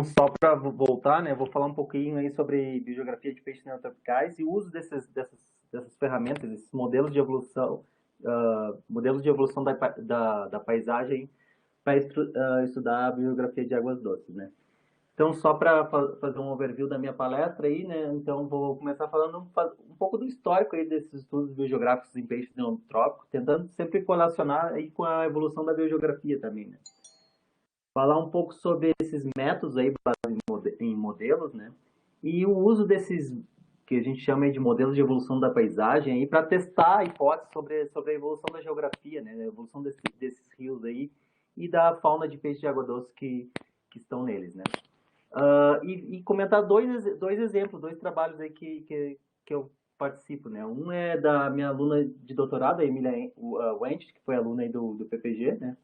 Então, só para voltar, né, vou falar um pouquinho aí sobre biogeografia de peixes neotropicais e o uso dessas ferramentas, desses modelos de evolução da paisagem para estudar a biografia de águas doces, né? Então, só para fazer um overview da minha palestra aí, né? Então, vou começar falando um pouco do histórico aí desses estudos biogeográficos em peixes neotrópicos, tentando sempre correlacionar aí com a evolução da biogeografia também, né? Falar um pouco sobre esses métodos aí baseados em modelos, né? E o uso desses que a gente chama de modelos de evolução da paisagem aí para testar hipóteses sobre a evolução da geografia, né? A evolução desses rios aí e da fauna de peixe de água doce que estão neles, né? E comentar dois exemplos, dois trabalhos aí que eu participo, né? Um é da minha aluna de doutorado, a Emília Wendt, que foi aluna aí do PPG, né?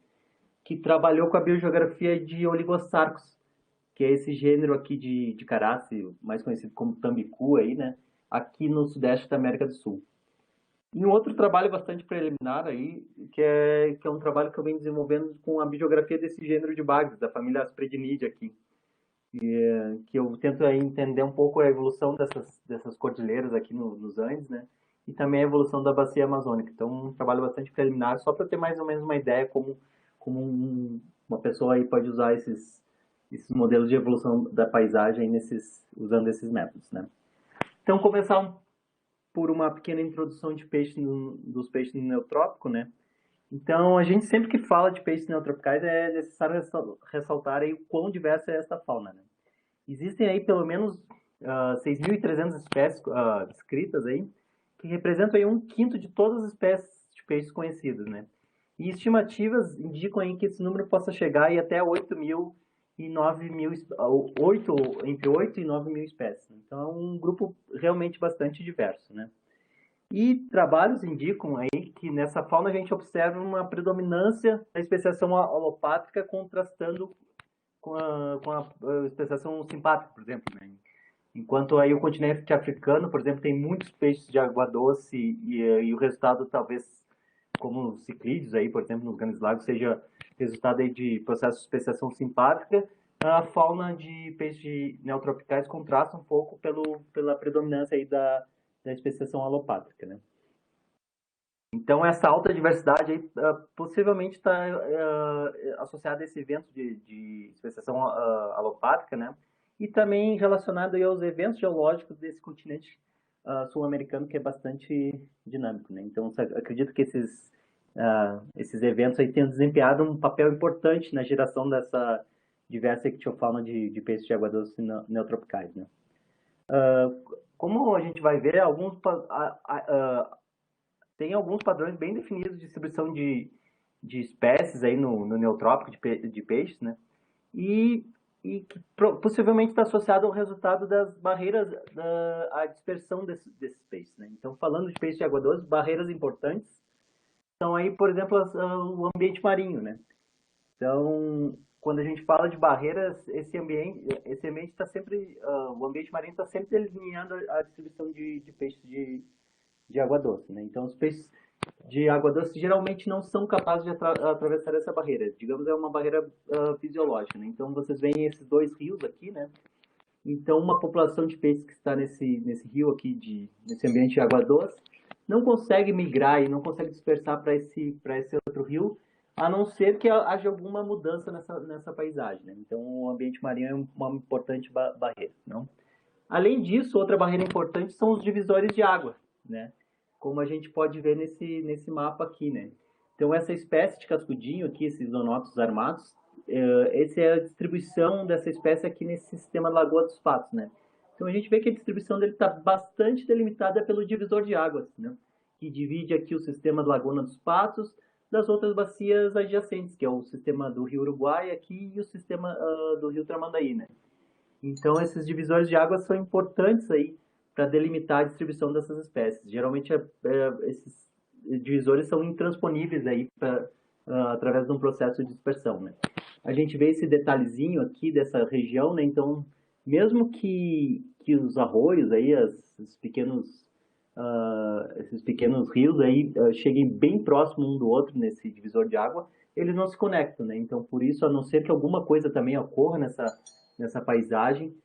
Que trabalhou com a biogeografia de oligosarcos, que é esse gênero aqui de carace, mais conhecido como tambicu aí, né? Aqui no sudeste da América do Sul. E um outro trabalho bastante preliminar aí, que é um trabalho que eu venho desenvolvendo com a biogeografia desse gênero de bagres, da família Aspridinidae aqui. Que eu tento aí entender um pouco a evolução dessas cordilheiras aqui nos Andes, né? E também a evolução da bacia amazônica. Então, um trabalho bastante preliminar, só para ter mais ou menos uma ideia como uma pessoa aí pode usar esses modelos de evolução da paisagem usando esses métodos, né? Então, começar por uma pequena introdução de dos peixes no neotrópico, né? Então, a gente sempre que fala de peixes neotropicais é necessário ressaltar aí o quão diversa é esta fauna, né? Existem aí pelo menos 6.300 espécies descritas aí, que representam aí um quinto de todas as espécies de peixes conhecidas, né? E estimativas indicam aí que esse número possa chegar aí até 8.000 e 9.000, entre 8 e 9 mil espécies. Então, é um grupo realmente bastante diverso, né? E trabalhos indicam aí que nessa fauna a gente observa uma predominância da especiação alopátrica contrastando com a especiação simpátrica, por exemplo, né? Enquanto aí o continente africano, por exemplo, tem muitos peixes de água doce e o resultado talvez, como os ciclídeos aí, por exemplo, nos grandes lagos, seja resultado aí de processo de especiação simpátrica, a fauna de peixes neotropicais contrasta um pouco pela predominância aí da especiação alopátrica, né? Então, essa alta diversidade aí, possivelmente está associada a esse evento de especiação alopátrica, né? E também relacionado aí aos eventos geológicos desse continente sul-americano, que é bastante dinâmico, né? Então, acredito que esses eventos aí tenham desempenhado um papel importante na geração dessa diversa ictiofauna de peixes de água doce neotropicais, né? Como a gente vai ver, tem alguns padrões bem definidos de distribuição de espécies aí no neotrópico de peixes, né? E que possivelmente está associado ao resultado das barreiras à dispersão desses peixes, né? Então, falando de peixes de água doce, barreiras importantes são aí, por exemplo, o ambiente marinho, né? Então, quando a gente fala de barreiras, esse ambiente está sempre, o ambiente marinho está sempre delineando a distribuição de peixes de água doce, né? Então, os peixes de água doce geralmente não são capazes de atravessar essa barreira. Digamos, é uma barreira fisiológica, né? Então, vocês veem esses dois rios aqui, né? Então, uma população de peixes que está nesse rio aqui, nesse ambiente de água doce, não consegue migrar e não consegue dispersar para esse outro rio, a não ser que haja alguma mudança nessa paisagem, né? Então, o ambiente marinho é uma importante barreira, não? Além disso, outra barreira importante são os divisórios de água, né? Como a gente pode ver nesse mapa aqui, né? Então, essa espécie de cascudinho aqui, esses zoonóticos armados, essa é a distribuição dessa espécie aqui nesse sistema Lagoa dos Patos, né? Então, a gente vê que a distribuição dele está bastante delimitada pelo divisor de águas, né? Que divide aqui o sistema da Laguna dos Patos das outras bacias adjacentes, que é o sistema do Rio Uruguai aqui e o sistema do Rio Tramandaí, né? Então, esses divisores de águas são importantes aí para delimitar a distribuição dessas espécies. Geralmente, esses divisores são intransponíveis aí através de um processo de dispersão, né? A gente vê esse detalhezinho aqui dessa região, né? Então, mesmo que os arroios aí, esses pequenos rios aí cheguem bem próximo um do outro nesse divisor de água, eles não se conectam, né? Então, por isso, a não ser que alguma coisa também ocorra nessa paisagem,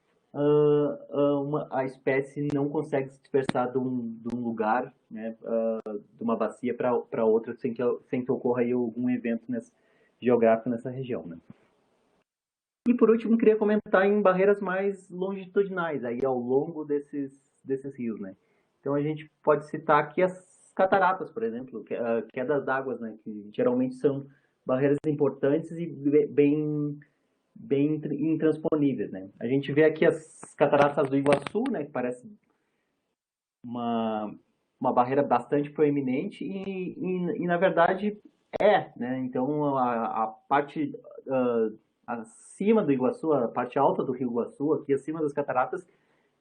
a espécie não consegue se dispersar de um lugar, né, de uma bacia para outra, sem que ocorra aí algum evento geográfico nessa região, né? E por último, queria comentar em barreiras mais longitudinais, aí ao longo desses rios, né? Então a gente pode citar aqui as cataratas, por exemplo, quedas d'água, né? Que geralmente são barreiras importantes e bem intransponíveis, né? A gente vê aqui as cataratas do Iguaçu, né? Que parece uma, uma barreira bastante proeminente e na verdade né? Então a parte acima do Iguaçu, a parte alta do Rio Iguaçu, aqui acima das cataratas,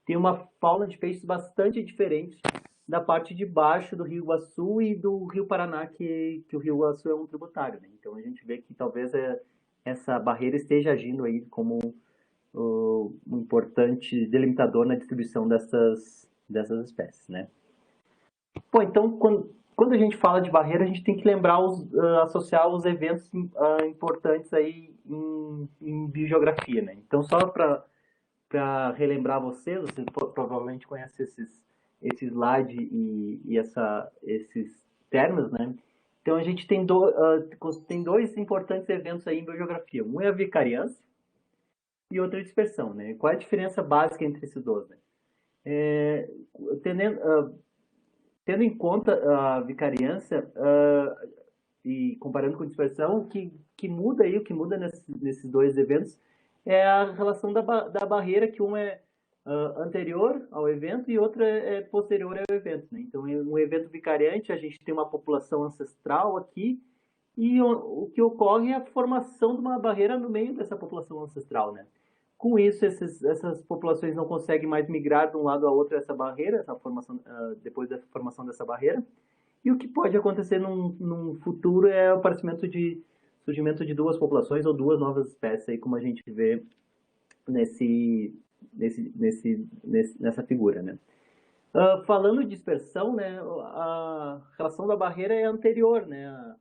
tem uma fauna de peixes bastante diferente da parte de baixo do Rio Iguaçu e do Rio Paraná, que o Rio Iguaçu é um tributário, né? Então a gente vê que talvez essa barreira esteja agindo aí como um importante delimitador na distribuição dessas espécies, né? Bom, então quando a gente fala de barreira, a gente tem que lembrar associar os eventos importantes aí em biogeografia, né? Então só para relembrar vocês provavelmente conhecem esse slide esses termos, né? Então a gente tem dois importantes eventos aí em biogeografia. Um é a vicariância e outro é a dispersão, né? Qual é a diferença básica entre esses dois, né? É, tendo, tendo em conta a vicariância e comparando com a dispersão, que muda aí, o que muda nesses dois eventos é a relação da barreira, que um é anterior ao evento e outro é posterior ao evento, né? Então, em um evento vicariante, a gente tem uma população ancestral aqui e o que ocorre é a formação de uma barreira no meio dessa população ancestral, né? Com isso, essas populações não conseguem mais migrar de um lado a outro essa barreira, depois da formação dessa barreira. E o que pode acontecer num futuro é o surgimento de duas populações ou duas novas espécies, aí, como a gente vê nessa figura, né? Falando de dispersão, né, a relação da barreira é anterior, né?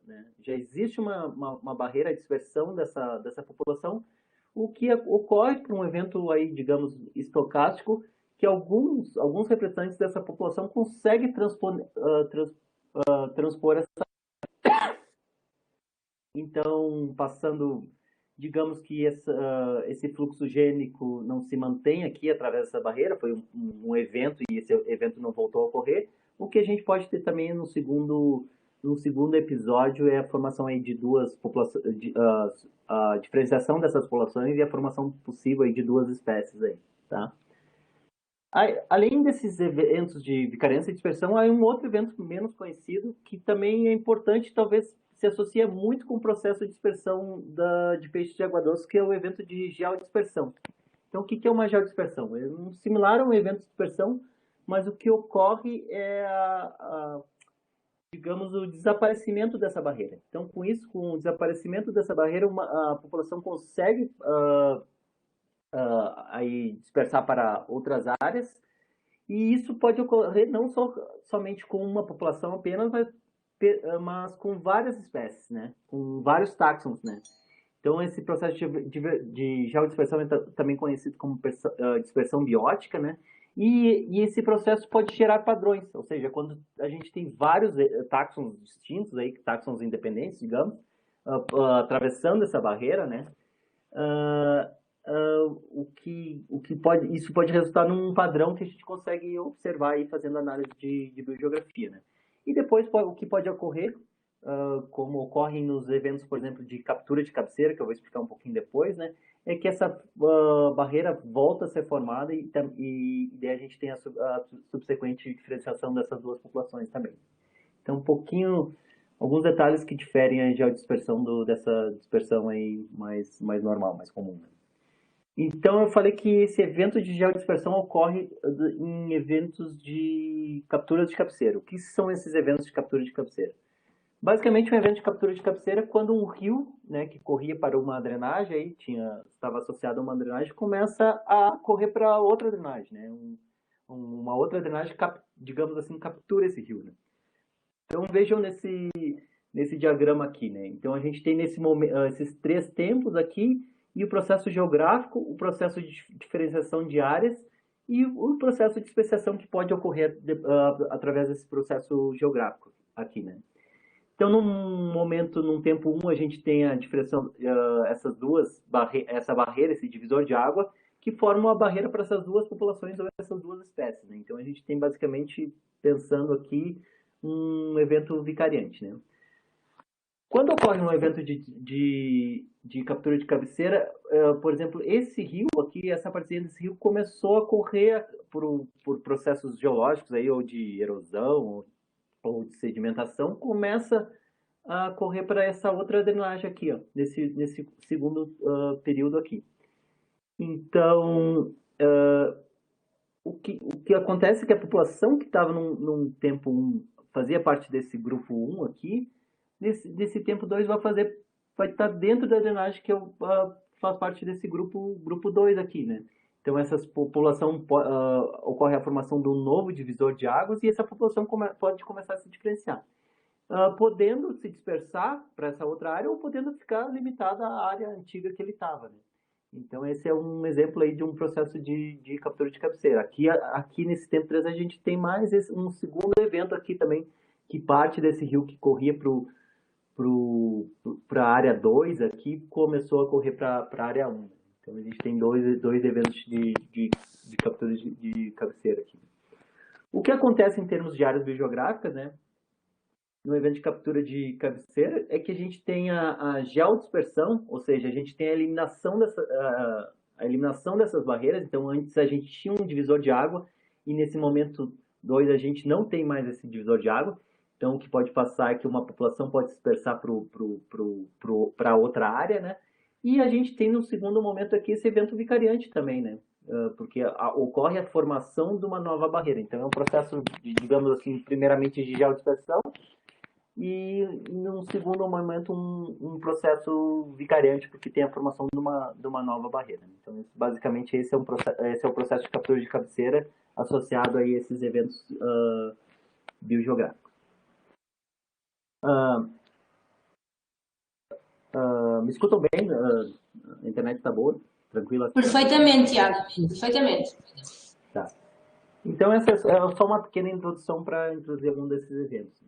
Né? Já existe uma barreira de dispersão dessa população, o que ocorre por um evento aí, digamos, estocástico, que alguns representantes dessa população conseguem transpor essa. Então, passando, digamos que esse fluxo gênico não se mantém aqui através dessa barreira, foi um evento e esse evento não voltou a ocorrer. O que a gente pode ter também no segundo episódio é a formação aí de duas populações, a diferenciação dessas populações e a formação possível aí de duas espécies aí, tá? Além desses eventos de vicariância e dispersão, há um outro evento menos conhecido que também é importante, talvez se associa muito com o processo de dispersão de peixes de água doce, que é o evento de geodispersão. Então, o que é uma geodispersão? É similar a um evento de dispersão, mas o que ocorre é, digamos, o desaparecimento dessa barreira. Então, com isso, com o desaparecimento dessa barreira, a população consegue aí dispersar para outras áreas, e isso pode ocorrer não somente com uma população apenas, mas com várias espécies, né? Com vários táxons, né? Então, esse processo de geodispersão é também conhecido como dispersão biótica, né? E esse processo pode gerar padrões, ou seja, quando a gente tem vários táxons distintos, aí, táxons independentes, digamos, atravessando essa barreira, né? Isso pode resultar num padrão que a gente consegue observar aí fazendo análise de biogeografia, né? E depois o que pode ocorrer, como ocorre nos eventos, por exemplo, de captura de cabeceira, que eu vou explicar um pouquinho depois, né? É que essa barreira volta a ser formada e daí a gente tem a subsequente diferenciação dessas duas populações também. Então, alguns detalhes que diferem a geodispersão dessa dispersão aí mais normal, mais comum, né? Então, eu falei que esse evento de geodispersão ocorre em eventos de captura de cabeceira. O que são esses eventos de captura de cabeceira? Basicamente, um evento de captura de cabeceira é quando um rio, né, que corria para uma drenagem, aí estava associado a uma drenagem, começa a correr para outra drenagem, né? Uma outra drenagem, digamos assim, captura esse rio, né? Então, vejam nesse diagrama aqui, né? Então, a gente tem esses três tempos aqui, e o processo geográfico, o processo de diferenciação de áreas e o processo de especiação que pode ocorrer através desse processo geográfico aqui, né? Então, num momento, num tempo 1, a gente tem a diferenciação, essa barreira, esse divisor de água, que forma uma barreira para essas duas populações ou essas duas espécies, né? Então, a gente tem basicamente, pensando aqui, um evento vicariante, né? Quando ocorre um evento de captura de cabeceira, por exemplo, esse rio aqui, essa partezinha desse rio começou a correr por processos geológicos aí, ou de erosão, ou de sedimentação, começa a correr para essa outra drenagem aqui, ó, nesse segundo período aqui. Então, o que acontece é que a população que estava num tempo 1 fazia parte desse grupo 1 aqui, nesse tempo 2 vai estar dentro da drenagem que faz parte desse grupo 2 aqui, né? Então, essa população ocorre a formação de um novo divisor de águas e essa população pode começar a se diferenciar, podendo se dispersar para essa outra área ou podendo ficar limitada à área antiga que ele estava, né? Então, esse é um exemplo aí de um processo de captura de cabeceira. Aqui nesse tempo 3 a gente tem mais um segundo evento aqui também, que parte desse rio que corria para a área 2 aqui, começou a correr para a área 1. Então, a gente tem dois eventos de captura de cabeceira aqui. O que acontece em termos de áreas biogeográficas, né? No evento de captura de cabeceira, é que a gente tem a geodispersão, ou seja, a gente tem a eliminação dessas barreiras. Então, antes a gente tinha um divisor de água, e nesse momento 2 a gente não tem mais esse divisor de água. Então, o que pode passar é que uma população pode se dispersar para outra área, né? E a gente tem no segundo momento aqui esse evento vicariante também, né? Porque ocorre a formação de uma nova barreira. Então, é um processo, digamos assim, primeiramente de geodispersão, e num segundo momento um processo vicariante, porque tem a formação de uma nova barreira. Então, basicamente, esse é o processo de captura de cabeceira associado a esses eventos biogeográficos. Me escutam bem? A internet está boa? Tranquila? Perfeitamente, Tiago. Perfeitamente. Tá. Então, essa é só uma pequena introdução para introduzir algum desses eventos.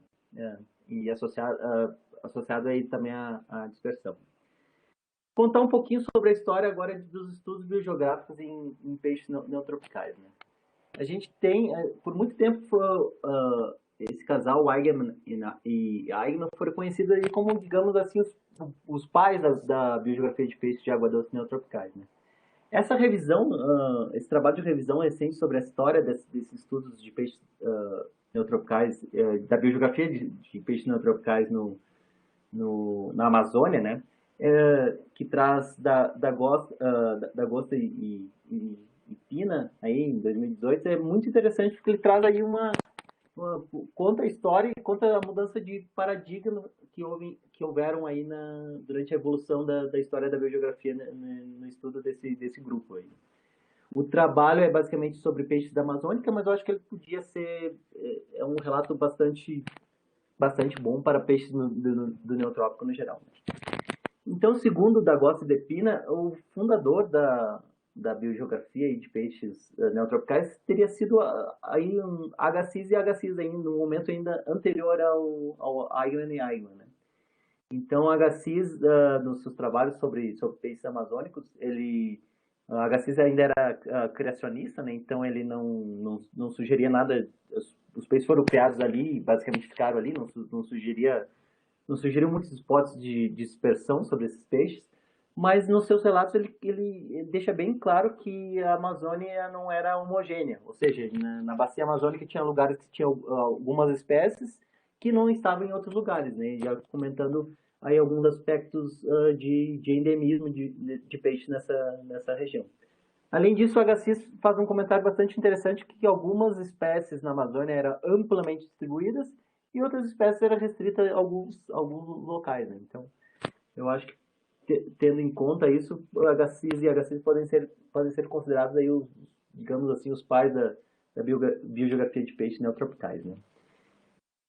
E associado aí também à dispersão. Contar um pouquinho sobre a história agora dos estudos biogeográficos em peixes neotropicais, né? A gente tem, por muito tempo, esse casal, Eigenmann e Eigenmann, foram conhecidos aí como, digamos assim, os pais da biogeografia de peixes de água doce neotropicais, né? Essa revisão, esse trabalho de revisão recente sobre a história desses estudos de peixes neotropicais, da biogeografia de peixes neotropicais na Amazônia, né? Que traz da Gosta e Pina, aí em 2018, é muito interessante porque ele traz aí conta a história e conta a mudança de paradigma que houveram aí durante a evolução da história da biogeografia no estudo desse grupo aí. O trabalho é basicamente sobre peixes da Amazônica, mas eu acho que ele podia ser um relato bastante bom para peixes do neotrópico no geral. Então, segundo D'Agosta de Pina, o fundador da biogeografia e de peixes neotropicais teria sido aí Agassiz e Agassiz ainda, no momento ainda anterior ao Eigenmann e Eigenmann, né? Então, Agassiz, nos seus trabalhos sobre peixes amazônicos, Agassiz ainda era criacionista, né? Então ele não sugeria nada. Os peixes foram criados ali, basicamente ficaram ali, não sugeriu muitas hipóteses de dispersão sobre esses peixes, mas nos seus relatos ele deixa bem claro que a Amazônia não era homogênea, ou seja, na bacia amazônica tinha lugares que tinham algumas espécies que não estavam em outros lugares, né? Já comentando aí alguns aspectos de endemismo de peixe nessa região. Além disso, o Agassiz faz um comentário bastante interessante que algumas espécies na Amazônia eram amplamente distribuídas e outras espécies eram restritas a alguns locais, né? Então, eu acho que tendo em conta isso, o Agassiz e Agassiz podem ser considerados aí digamos assim, os pais da biogeografia de peixes neotropicais, né?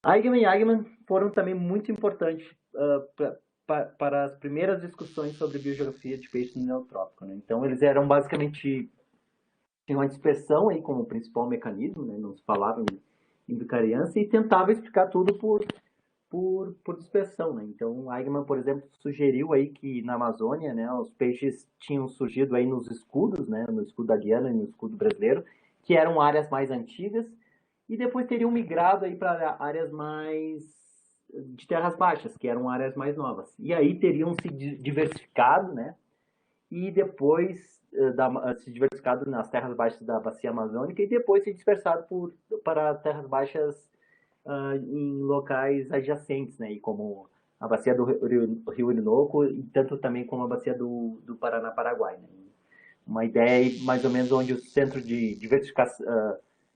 Eigenmann e Eigenmann foram também muito importantes para as primeiras discussões sobre biogeografia de peixe neotrópico, né? Então, eles eram basicamente, tinham a dispersão aí como principal mecanismo, né? Não se falava em vicariância e tentava explicar tudo por dispersão, né? Então, Eigenmann, por exemplo, sugeriu aí que na Amazônia, né, os peixes tinham surgido aí nos escudos, né, no escudo da Guiana e no escudo brasileiro, que eram áreas mais antigas, e depois teriam migrado aí para áreas mais de terras baixas, que eram áreas mais novas. E aí teriam se diversificado, né? E depois se diversificado nas terras baixas da bacia amazônica e depois se dispersado para terras baixas em locais adjacentes, né? E como a bacia do Rio Orinoco e tanto também como a bacia do Paraná-Paraguai, né? Uma ideia mais ou menos onde o centro de diversificação,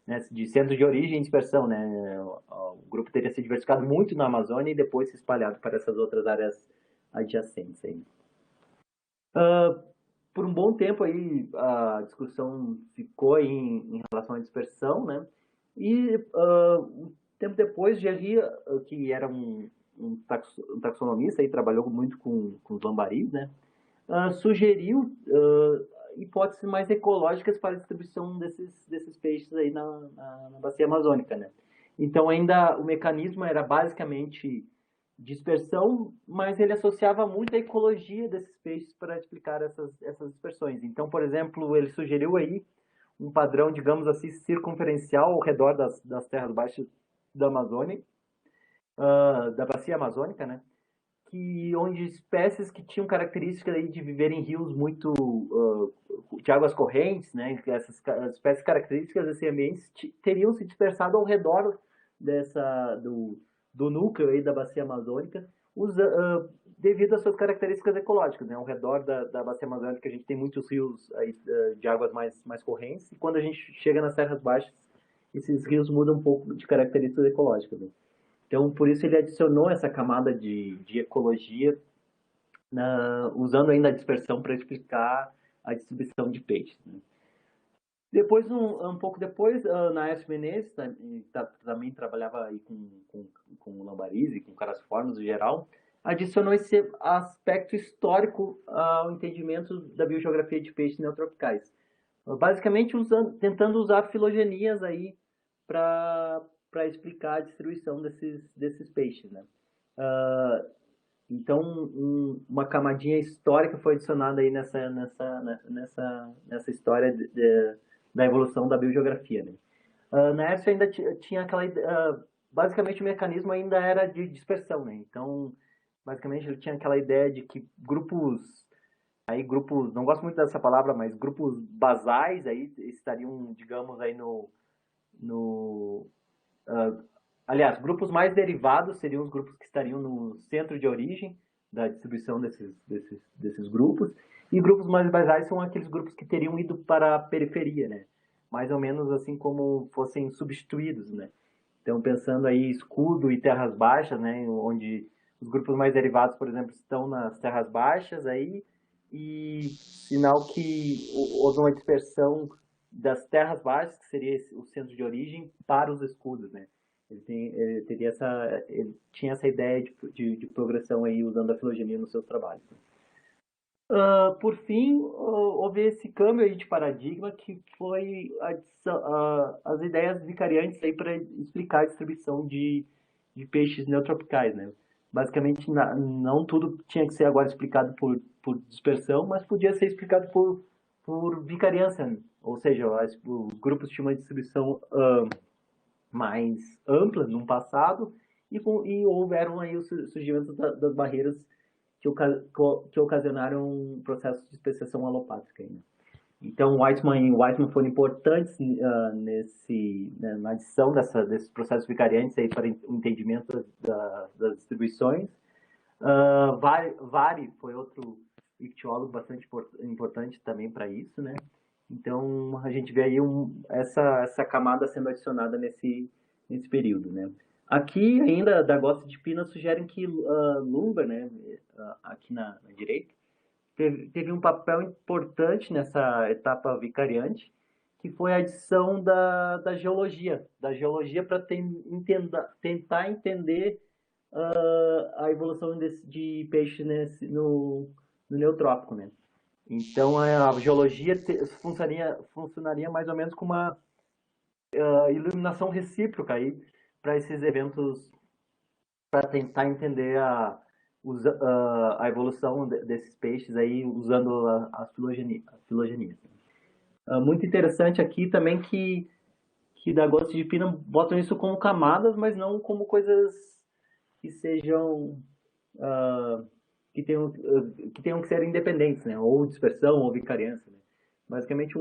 né, de centro de origem e dispersão, né? O grupo teria se diversificado muito na Amazônia e depois se espalhado para essas outras áreas adjacentes aí. Por um bom tempo aí a discussão ficou em relação à dispersão, né? E um tempo depois, Gerry, que era um taxonomista e trabalhou muito com os lambaris, né? Sugeriu hipóteses mais ecológicas para a distribuição desses peixes aí na bacia amazônica, né? Então ainda o mecanismo era basicamente dispersão, mas ele associava muito a ecologia desses peixes para explicar essas dispersões. Então, por exemplo, ele sugeriu aí um padrão, digamos assim, circunferencial ao redor das terras baixas da Amazônia, da bacia amazônica, né? Que onde espécies que tinham características aí de viver em rios muito de águas correntes, né? Essas espécies características desse ambiente teriam se dispersado ao redor do núcleo aí da bacia amazônica, devido às suas características ecológicas, né? Ao redor da bacia amazônica a gente tem muitos rios aí, de águas mais correntes e quando a gente chega nas terras baixas esses rios mudam um pouco de características ecológicas, né? Então, por isso ele adicionou essa camada de ecologia, usando ainda a dispersão para explicar a distribuição de peixes, né? Depois, um pouco depois, Naércio Menezes também trabalhava aí com lambaris e com caraciformes em geral, adicionou esse aspecto histórico ao entendimento da biogeografia de peixes neotropicais. Basicamente tentando usar filogenias aí para explicar a distribuição desses peixes, né? Então, uma camadinha histórica foi adicionada aí nessa história da evolução da biogeografia, né? Na ERSA ainda tinha aquela basicamente o mecanismo ainda era de dispersão, né? Então, basicamente ele tinha aquela ideia de que grupos, não gosto muito dessa palavra, mas grupos basais aí estariam, digamos, aí no aliás, grupos mais derivados seriam os grupos que estariam no centro de origem da distribuição desses grupos, e grupos mais basais são aqueles grupos que teriam ido para a periferia, né? Mais ou menos assim como fossem substituídos, né? Então, pensando aí escudo e terras baixas, né? Onde os grupos mais derivados, por exemplo, estão nas terras baixas aí, e sinal que houve uma dispersão das terras baixas, que seria o centro de origem, para os escudos, né? Ele tinha essa ideia de progressão aí usando a filogenia nos seus trabalhos. Por fim, houve esse câmbio aí de paradigma que foi as ideias vicariantes aí para explicar a distribuição de peixes neotropicais, né? Basicamente, não tudo tinha que ser agora explicado por dispersão, mas podia ser explicado por vicariância, né? Ou seja, os grupos tinham uma distribuição mais ampla no passado e houveram aí o surgimento das barreiras que ocasionaram processos de especiação alopátrica. Né? Então, Weizmann e Weissman foram importantes na adição desses processos vicariantes aí para o entendimento das distribuições. Vari foi outro ictiólogo bastante importante também para isso, né? Então, a gente vê aí essa camada sendo adicionada nesse período, né? Aqui, ainda, da Gosta de Pina sugerem que Lumber, né, aqui na direita, teve um papel importante nessa etapa vicariante, que foi a adição da geologia para tentar entender a evolução de peixe no neotrópico, né? Então a geologia funcionaria mais ou menos com uma iluminação recíproca aí para esses eventos, para tentar entender a evolução desses peixes aí usando a filogenia. Muito interessante aqui também que da gosto de pina botam isso como camadas, mas não como coisas que sejam que tenham que ser independentes, né? Ou dispersão ou vicariância. Né? Basicamente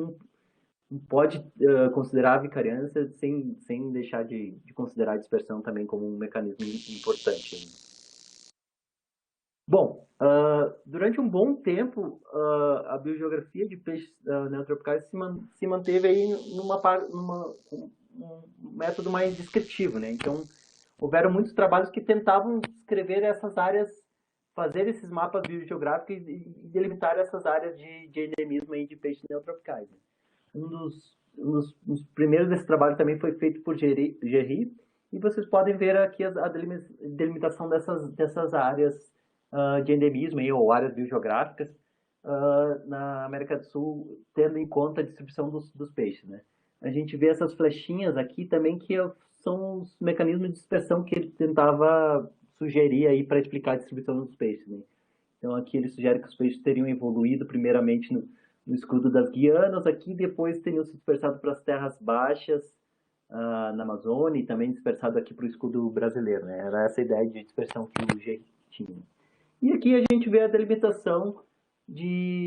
pode considerar a vicariância sem deixar de considerar a dispersão também como um mecanismo importante. Né? Bom, durante um bom tempo, a biogeografia de peixes neotropicais se manteve aí um método mais descritivo, né? Então, houveram muitos trabalhos que tentavam descrever essas áreas, fazer esses mapas biogeográficos e delimitar essas áreas de endemismo aí de peixes neotropicais. Né? Um dos primeiros desse trabalho também foi feito por Gerry, e vocês podem ver aqui a delimitação dessas áreas de endemismo aí, ou áreas biogeográficas na América do Sul, tendo em conta a distribuição dos peixes. Né? A gente vê essas flechinhas aqui também que são os mecanismos de dispersão que ele tentava sugerir aí para explicar a distribuição dos peixes. Né? Então aqui ele sugere que os peixes teriam evoluído primeiramente no escudo das Guianas, aqui depois teriam se dispersado para as terras baixas na Amazônia e também dispersado aqui para o escudo brasileiro. Né? Era essa a ideia de dispersão que o G tinha. E aqui a gente vê a delimitação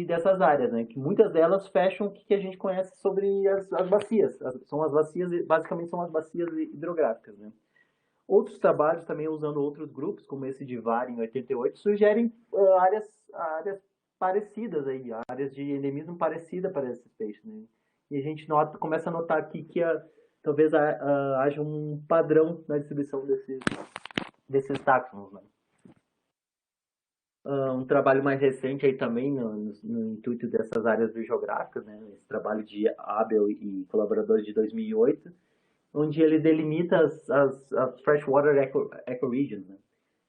dessas áreas, né? Que muitas delas fecham o que a gente conhece sobre as bacias. São as bacias, basicamente são as bacias hidrográficas, né? Outros trabalhos também usando outros grupos, como esse de VAR em 88, sugerem áreas parecidas aí, áreas de endemismo parecida para esses peixes, né? E a gente começa a notar aqui que talvez haja um padrão na distribuição desses táxons, né? Um trabalho mais recente aí também no intuito dessas áreas biogeográficas, né? Esse trabalho de Abel e colaboradores de 2008, onde ele delimita as freshwater ecoregions, né?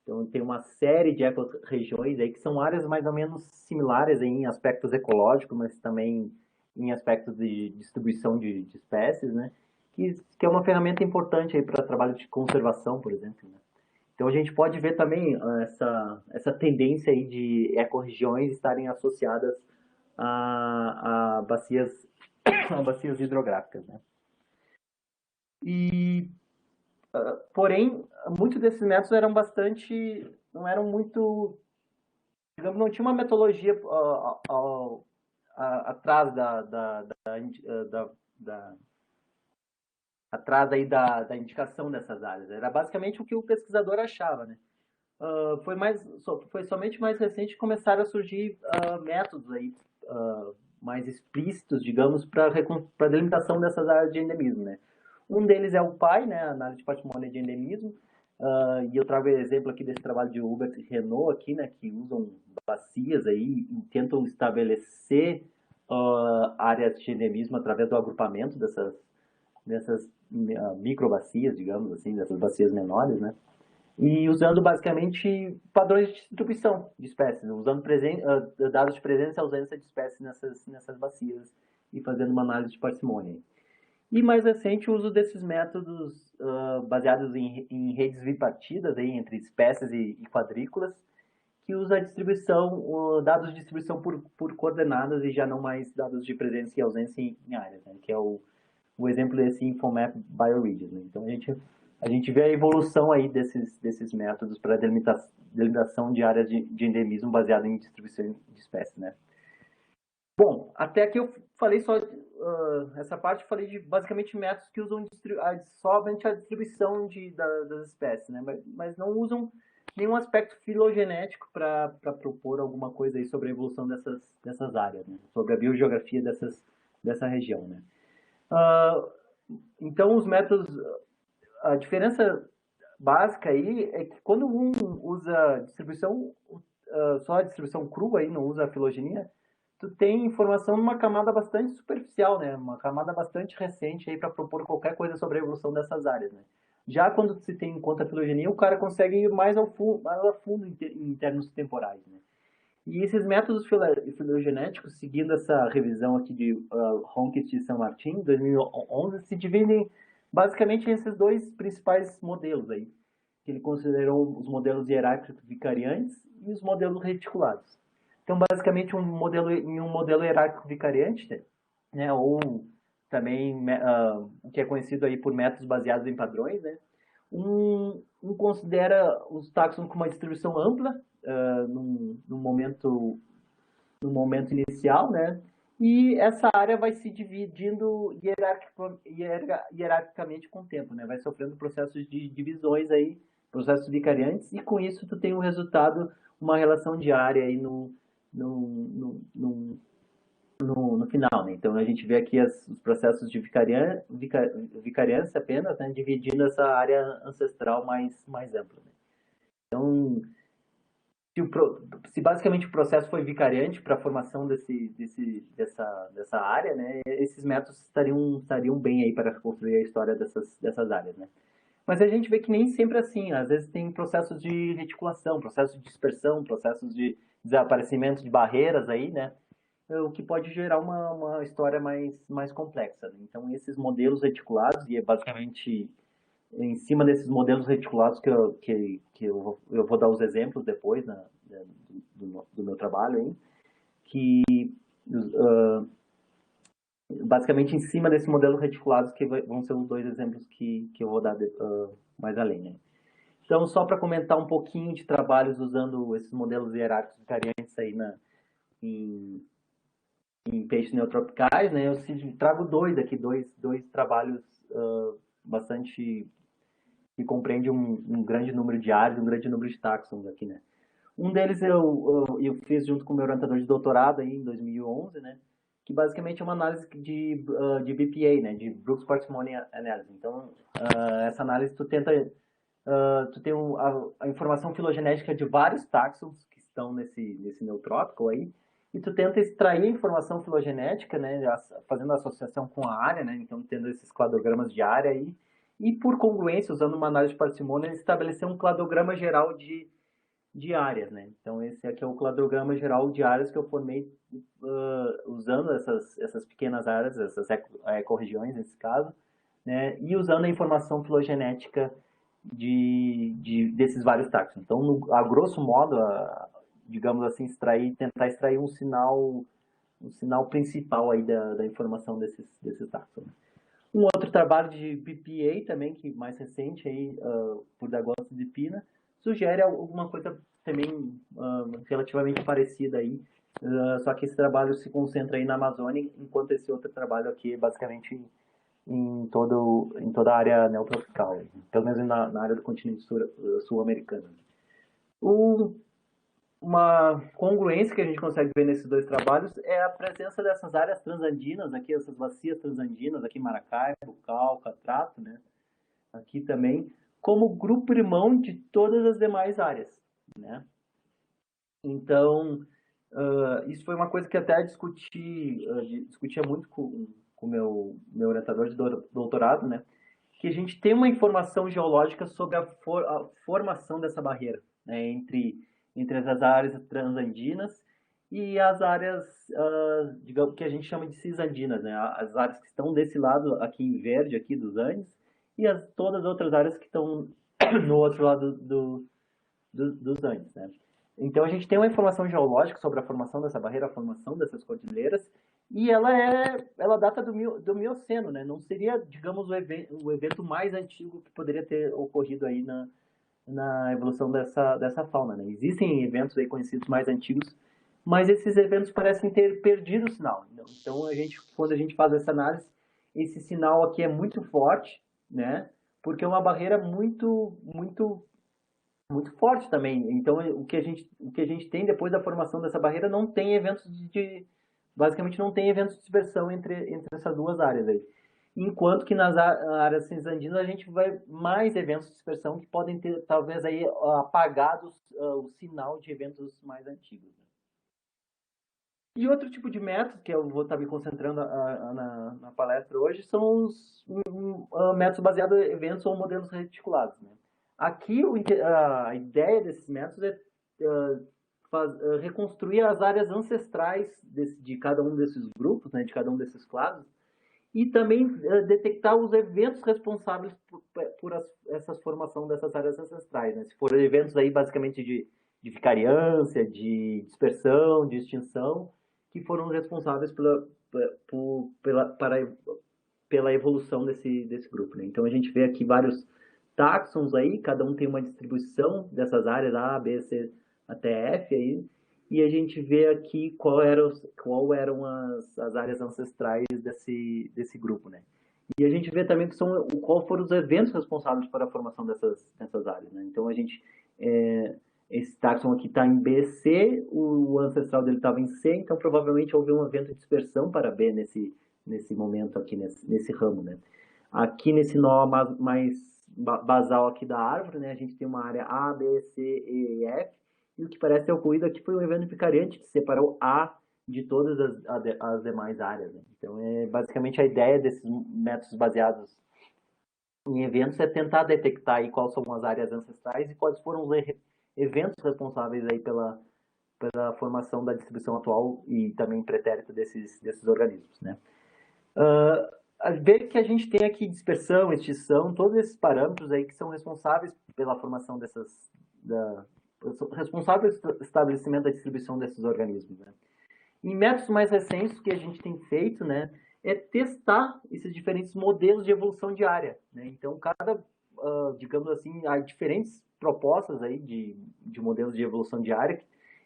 Então tem uma série de ecorregiões aí que são áreas mais ou menos similares aí em aspectos ecológicos, mas também em aspectos de distribuição de espécies, né? Que é uma ferramenta importante aí para trabalho de conservação, por exemplo, né? Então a gente pode ver também essa tendência aí de ecorregiões estarem associadas a bacias, a bacias hidrográficas, né? Porém, muitos desses métodos não eram muito, digamos, não tinha uma metodologia atrás atrás aí da indicação dessas áreas. Era basicamente o que o pesquisador achava, né? Foi somente mais recente que começaram a surgir métodos aí, mais explícitos, digamos, para delimitação dessas áreas de endemismo, né? Um deles é o PAI, né, análise de patrimônio de endemismo, e eu trago o exemplo aqui desse trabalho de Hubert e Renault aqui, né, que usam bacias aí e tentam estabelecer áreas de endemismo através do agrupamento dessas microbacias, digamos assim, dessas bacias menores, né? E usando basicamente padrões de distribuição de espécies, usando dados de presença e ausência de espécies nessas bacias e fazendo uma análise de parcimônia. E mais recente o uso desses métodos baseados em redes bipartidas aí, entre espécies e quadrículas, que usa a distribuição, dados de distribuição por coordenadas e já não mais dados de presença e ausência em áreas, né? Que é o exemplo desse InfoMap Bioregions. Né? Então a gente vê a evolução aí desses métodos para delimitação de áreas de endemismo baseado em distribuição de espécies, né? Bom, até aqui eu falei só essa parte, falei de basicamente métodos que usam somente a distribuição das espécies, né? Mas não usam nenhum aspecto filogenético para propor alguma coisa aí sobre a evolução dessas áreas, né? Sobre a biogeografia dessa região, né? Então, os métodos, a diferença básica aí é que quando um usa distribuição, só a distribuição crua, aí, não usa a filogenia, tu tem informação numa camada bastante superficial, né? Uma camada bastante recente aí para propor qualquer coisa sobre a evolução dessas áreas, né? Já quando se tem em conta a filogenia, o cara consegue ir mais a fundo em termos temporais, né? E esses métodos filogenéticos, seguindo essa revisão aqui de Ronquist e Saint-Martin, 2011, se dividem basicamente em esses dois principais modelos aí, que ele considerou os modelos hierárquicos vicariantes e os modelos reticulados. Então, basicamente, em um modelo hierárquico vicariante, né, ou também o que é conhecido aí por métodos baseados em padrões, né, um considera os táxons com uma distribuição ampla no momento inicial, né? E essa área vai se dividindo hierarquicamente com o tempo, né? Vai sofrendo processos de divisões aí, processos vicariantes, e com isso tu tem um resultado, uma relação de área aí no, no, no final, né? Então a gente vê aqui os processos de vicariância apenas, né? Dividindo essa área ancestral mais ampla, né? Então, se basicamente o processo foi vicariante para a formação dessa área, né, esses métodos estariam bem aí para construir a história dessas áreas, né? Mas a gente vê que nem sempre é assim. Às vezes tem processos de reticulação, processos de dispersão, processos de desaparecimento de barreiras aí, né? O que pode gerar uma história mais complexa, né? Então, esses modelos reticulados, e é basicamente em cima desses modelos reticulados que eu vou dar os exemplos depois do meu trabalho aí, que uh, basicamente em cima desses modelos reticulados que vão ser os dois exemplos que eu vou dar mais além, né? Então, só para comentar um pouquinho de trabalhos usando esses modelos hierárquicos vicariantes aí em, em peixes neotropicais, né? Eu trago dois trabalhos bastante que compreende um grande número de áreas, um grande número de táxons aqui, né? Um deles eu fiz junto com o meu orientador de doutorado aí em 2011, né? Que basicamente é uma análise de BPA, né? De Brooks Parsimony Analysis. Então, essa análise tu tem a informação filogenética de vários táxons que estão nesse neotrópico aí, e tu tenta extrair a informação filogenética, né, fazendo associação com a área, né, então tendo esses cladogramas de área aí, e por congruência, usando uma análise de parcimônia, estabelecer um cladograma geral de áreas, né. Então esse aqui é o cladograma geral de áreas que eu formei usando essas pequenas áreas, essas ecorregiões nesse caso, né, e usando a informação filogenética desses vários táxons. Então, a grosso modo, digamos assim, tentar extrair um sinal principal aí da informação desses táxons. Um outro trabalho de BPA também, que mais recente aí, por D'Agosto de Pina, sugere alguma coisa também relativamente parecida aí, só que esse trabalho se concentra aí na Amazônia, enquanto esse outro trabalho aqui é basicamente em toda a área neotropical, pelo menos na área do continente sul-americano. Uma congruência que a gente consegue ver nesses dois trabalhos é a presença dessas áreas transandinas, aqui essas bacias transandinas, aqui Maracaibo, Cauca, Trato, né? Aqui também, como grupo irmão de todas as demais áreas, né? Então, isso foi uma coisa que até discutia muito com o meu orientador de doutorado, né? Que a gente tem uma informação geológica sobre a formação dessa barreira, né? Entre as áreas transandinas e as áreas, digamos, que a gente chama de cisandinas, né? As áreas que estão desse lado aqui em verde, aqui dos Andes, e todas as outras áreas que estão no outro lado dos Andes, né? Então a gente tem uma informação geológica sobre a formação dessa barreira, a formação dessas cordilheiras, e ela data do Mioceno, né? Não seria, digamos, o evento mais antigo que poderia ter ocorrido aí na evolução dessa fauna, né? Existem eventos aí conhecidos mais antigos, mas esses eventos parecem ter perdido o sinal. Então quando a gente faz essa análise, esse sinal aqui é muito forte, né? Porque é uma barreira muito, muito muito forte também. Então, o que a gente tem depois da formação dessa barreira não tem eventos basicamente não tem eventos de dispersão entre essas duas áreas aí. Enquanto que nas áreas cinzandinas a gente vai mais eventos de dispersão que podem ter, talvez, aí apagados o sinal de eventos mais antigos. E outro tipo de método, que eu vou estar me concentrando na palestra hoje, são os métodos baseados em eventos ou modelos reticulados. Né? Aqui, a ideia desses métodos é reconstruir as áreas ancestrais de cada um desses grupos, né, de cada um desses classes, e também detectar os eventos responsáveis por essa formação dessas áreas ancestrais. Né? Se forem eventos aí basicamente de vicariância, de dispersão, de extinção, que foram responsáveis pela evolução desse grupo. Né? Então a gente vê aqui vários táxons aí, cada um tem uma distribuição dessas áreas A, B, C até F aí, e a gente vê aqui qual eram as áreas ancestrais desse grupo, né? E a gente vê também qual foram os eventos responsáveis pela formação dessas áreas, né? Então a gente esse táxon aqui está em BC, o ancestral dele estava em C, então provavelmente houve um evento de dispersão para B nesse momento aqui, nesse ramo, né? Aqui nesse nó mais basal aqui da árvore, né, a gente tem uma área A, B, C, E e F, e o que parece ter ocorrido aqui foi um evento vicariante que separou A de todas as demais áreas. Né? Então, basicamente a ideia desses métodos baseados em eventos é tentar detectar aí quais são as áreas ancestrais e quais foram os eventos responsáveis aí pela formação da distribuição atual e também pretérita desses organismos. Né? Ver que a gente tem aqui dispersão, extinção, todos esses parâmetros aí que são responsáveis pela formação responsáveis pelo estabelecimento da distribuição desses organismos. Né? Em métodos mais recentes, o que a gente tem feito, né, é testar esses diferentes modelos de evolução diária. Né? Então, digamos assim, há diferentes propostas aí de modelos de evolução diária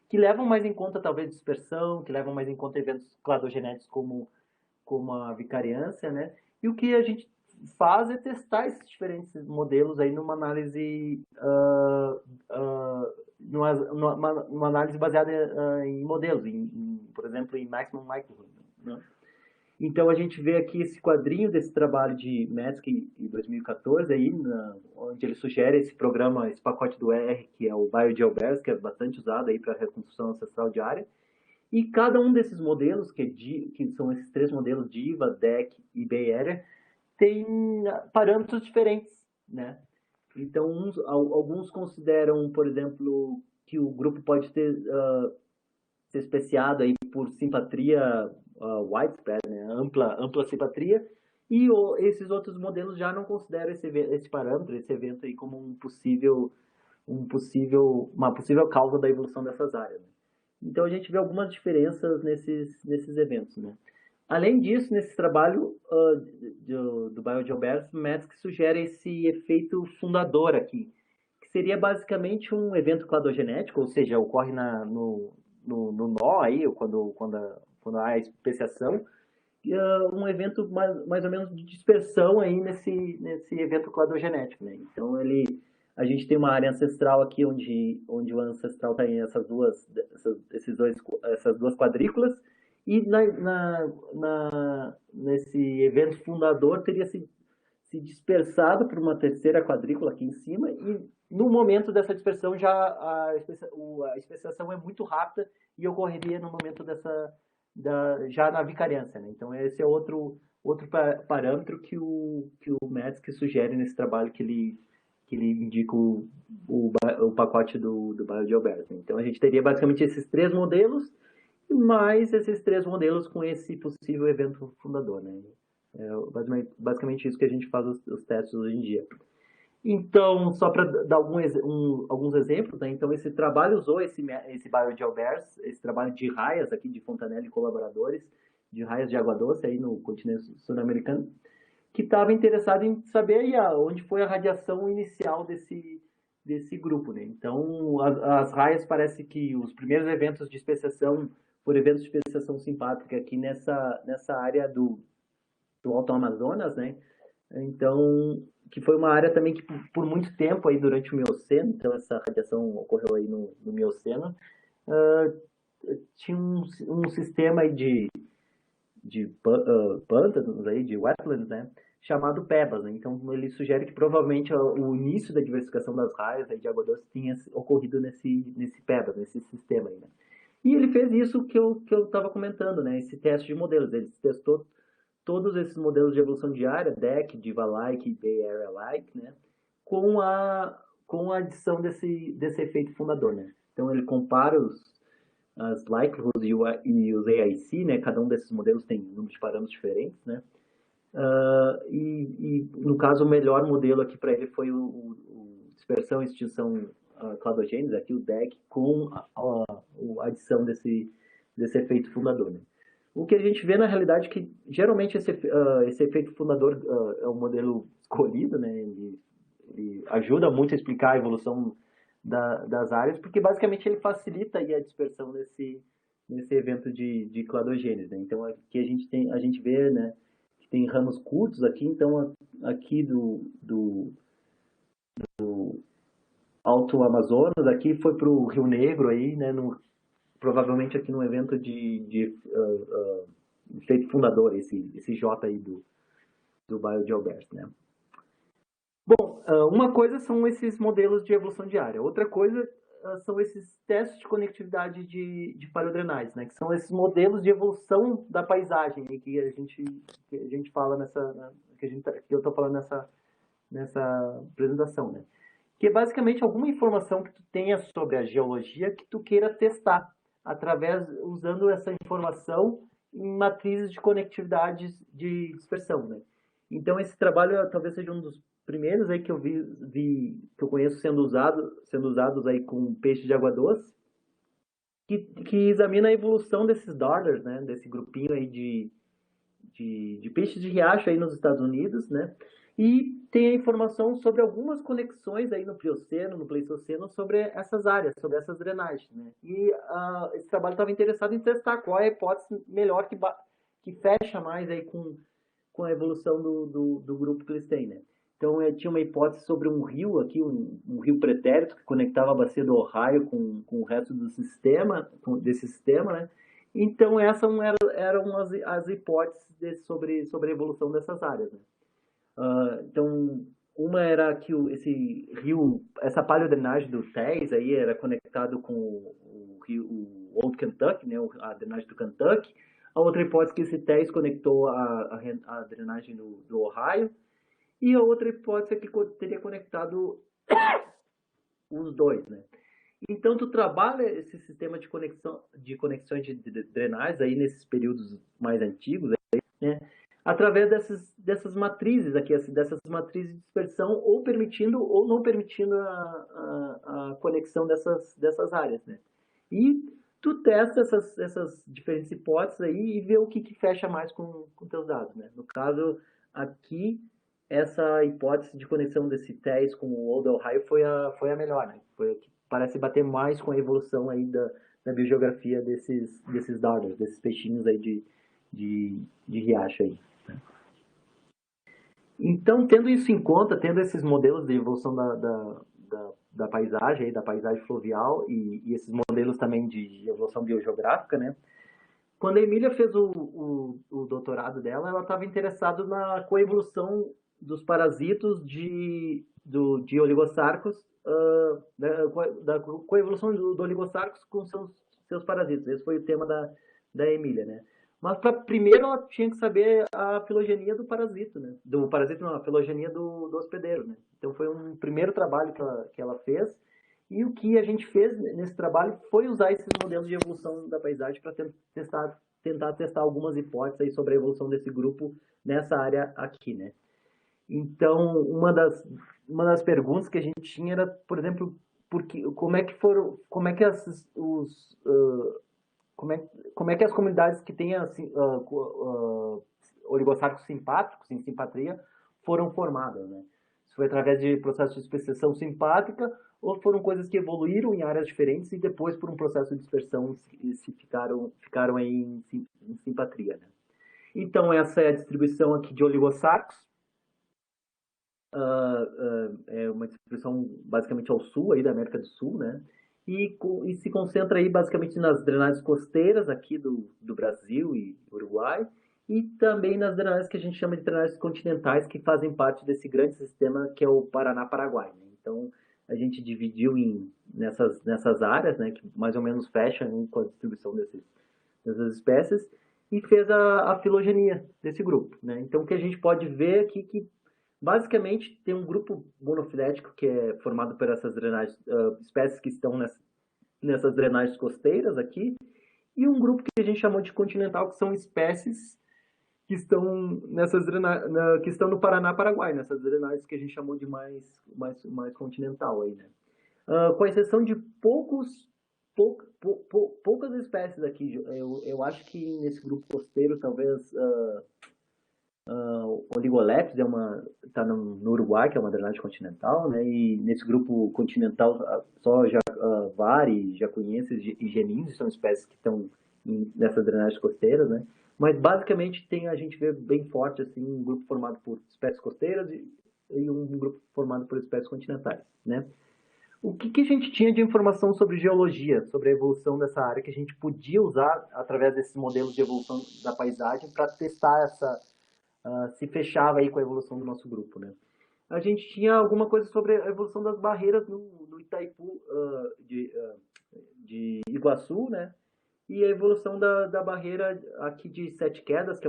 que levam mais em conta, talvez, dispersão, que levam mais em conta eventos cladogenéticos como a vicariância, né? E o que a gente faz é testar esses diferentes modelos aí numa análise numa análise baseada em modelos, por exemplo, em maximum likelihood. Né? Então a gente vê aqui esse quadrinho desse trabalho de Matsky em 2014 aí, onde ele sugere esse programa, esse pacote do R, que é o BioGeoBears, que é bastante usado aí para a reconstrução ancestral de área. E cada um desses modelos, que são esses três modelos, DIVA, DEC e Bay Area, tem parâmetros diferentes, né? Então, alguns consideram, por exemplo, que o grupo pode ser especiado aí por simpatia widespread, né? ampla simpatia, e esses outros modelos já não consideram esse parâmetro, esse evento aí como uma possível causa da evolução dessas áreas. Né? Então a gente vê algumas diferenças nesses eventos. Né? Além disso, nesse trabalho do BioGeoBears, Matsky sugere esse efeito fundador aqui, que seria basicamente um evento cladogenético, ou seja, ocorre no nó aí, quando há a especiação, um evento mais ou menos de dispersão aí nesse evento cladogenético. Né? Então a gente tem uma área ancestral aqui onde o ancestral está em essas duas quadrículas, e nesse evento fundador teria se dispersado por uma terceira quadrícula aqui em cima, e no momento dessa dispersão já a especiação é muito rápida e ocorreria no momento já na vicariância. Né? Então esse é outro parâmetro que o Matsky sugere nesse trabalho que ele indica o pacote do BioGeoBears. Né? Então a gente teria basicamente esses três modelos, mais esses três modelos com esse possível evento fundador. Né? É basicamente isso que a gente faz os testes hoje em dia. Então, só para dar alguns exemplos, né? Então esse trabalho usou esse BioGeoBears, esse trabalho de raias aqui de Fontanella e colaboradores, de raias de água doce aí no continente sul-americano, que estava interessado em saber aí onde foi a radiação inicial desse grupo. Né? Então, as raias parece que os primeiros eventos de especiação foram eventos de especiação simpátrica aqui nessa área do Alto Amazonas, né? Então, que foi uma área também que por muito tempo aí durante o Mioceno, então essa radiação ocorreu aí no Mioceno, tinha um sistema aí de pântanos aí, de wetlands, né? Chamado PEBAS. Né? Então, ele sugere que provavelmente o início da diversificação das raias aí de água doce tinha ocorrido nesse PEBAS, nesse sistema aí. Né? E ele fez isso que eu estava comentando, né? Esse teste de modelos. Ele testou todos esses modelos de evolução diária, DEC, Diva-like, Bay Area-like, né? Com a adição desse efeito fundador, né? Então ele compara as likelihoods e os AIC, né? Cada um desses modelos tem números de parâmetros diferentes, né? E no caso o melhor modelo aqui para ele foi o dispersão e extinção cladogênese, aqui o DEC, com a adição desse efeito fundador, né? O que a gente vê na realidade é que geralmente esse efeito fundador é um modelo escolhido, né? Ele ajuda muito a explicar a evolução das áreas, porque basicamente ele facilita aí a dispersão nesse evento de cladogênese, né? Então aqui a gente vê, né, que tem ramos curtos aqui, então aqui do Alto Amazonas, aqui foi para o Rio Negro aí, né, provavelmente aqui num evento de efeito fundador, esse J aí do BioGeoBest, né? Bom, uma coisa são esses modelos de evolução diária, outra coisa são esses testes de conectividade de paleodrenais, né? Que são esses modelos de evolução da paisagem que a gente fala que eu estou falando nessa apresentação, né? Que é basicamente alguma informação que tu tenha sobre a geologia que tu queira testar usando essa informação em matrizes de conectividade de dispersão, né? Então esse trabalho talvez seja um dos primeiros aí que eu vi que eu conheço sendo usados aí com peixes de água doce, que examina a evolução desses darters, né? Desse grupinho aí de peixes de riacho aí nos Estados Unidos, né? E tem a informação sobre algumas conexões aí no Plioceno, no Pleistoceno, sobre essas áreas, sobre essas drenagens, né? E esse trabalho estava interessado em testar qual é a hipótese melhor que fecha mais aí com a evolução do grupo que eles têm, né? Então, tinha uma hipótese sobre um rio aqui, um rio pretérito, que conectava a bacia do Ohio com o resto do sistema, desse sistema, né? Então, essas eram as hipóteses sobre a evolução dessas áreas, né? Então, uma era que esse rio, essa paleodrenagem do Tees aí era conectado com o Old Kentucky, né, a drenagem do Kentucky. A outra hipótese é que esse Tees conectou a drenagem do Ohio. E a outra hipótese é que teria conectado os dois, né? Então, tu trabalha esse sistema de conexões de drenagem aí nesses períodos mais antigos, né? Através dessas matrizes aqui, dessas matrizes de dispersão, ou permitindo ou não permitindo a conexão dessas áreas, né? E tu testa essas diferentes hipóteses aí e vê o que fecha mais com teus dados, né? No caso, aqui, essa hipótese de conexão desse TES com o Old Ohio foi a melhor, né? Foi a que parece bater mais com a evolução aí da biogeografia desses darters, desses peixinhos aí de riacho aí. Né? Então, tendo isso em conta, tendo esses modelos de evolução da paisagem, da paisagem fluvial e esses modelos também de evolução biogeográfica, né? Quando a Emília fez o doutorado dela, ela estava interessada na coevolução dos parasitos de oligosarcos, da coevolução do oligosarcos com seus parasitos. Esse foi o tema da Emília, né? Mas primeiro ela tinha que saber a filogenia do parasito, né? Do parasito não, a filogenia do hospedeiro, né? Então foi um primeiro trabalho que ela fez. E o que a gente fez nesse trabalho foi usar esses modelos de evolução da paisagem para tentar testar algumas hipóteses aí sobre a evolução desse grupo nessa área aqui, né? Então, uma das perguntas que a gente tinha era, por exemplo, como é que as comunidades que têm assim, oligosarcos simpátricos, em simpatria, foram formadas, né? Se foi através de processos de especiação simpátrica ou foram coisas que evoluíram em áreas diferentes e depois por um processo de dispersão se ficaram aí em simpatria, né? Então, essa é a distribuição aqui de oligosarcos. É uma distribuição basicamente ao sul aí da América do Sul, né? E se concentra aí basicamente nas drenagens costeiras aqui do Brasil e Uruguai e também nas drenagens que a gente chama de drenagens continentais que fazem parte desse grande sistema que é o Paraná-Paraguai, né? Então, a gente dividiu nessas áreas, né, que mais ou menos fecham com a distribuição dessas espécies, e fez a filogenia desse grupo, né? Então, o que a gente pode ver aqui que, basicamente, tem um grupo monofilético que é formado por essas drenagens, espécies que estão nessas drenagens costeiras aqui, e um grupo que a gente chamou de continental, que são espécies que estão que estão no Paraná, Paraguai, nessas drenagens que a gente chamou de mais continental aí, né? Com exceção de poucas espécies aqui. Eu acho que nesse grupo costeiro, talvez Oligolepis está no Uruguai, que é uma drenagem continental, né? E nesse grupo continental, só Vari, Jacuienses e Genins são espécies que estão nessas drenagens costeiras, né? Mas basicamente a gente vê bem forte assim, um grupo formado por espécies costeiras e um grupo formado por espécies continentais, né? O que a gente tinha de informação sobre geologia, sobre a evolução dessa área, que a gente podia usar através desses modelos de evolução da paisagem para testar se fechava aí com a evolução do nosso grupo, né? A gente tinha alguma coisa sobre a evolução das barreiras no Itaipu de Iguaçu, né? E a evolução da barreira aqui de Sete Quedas, que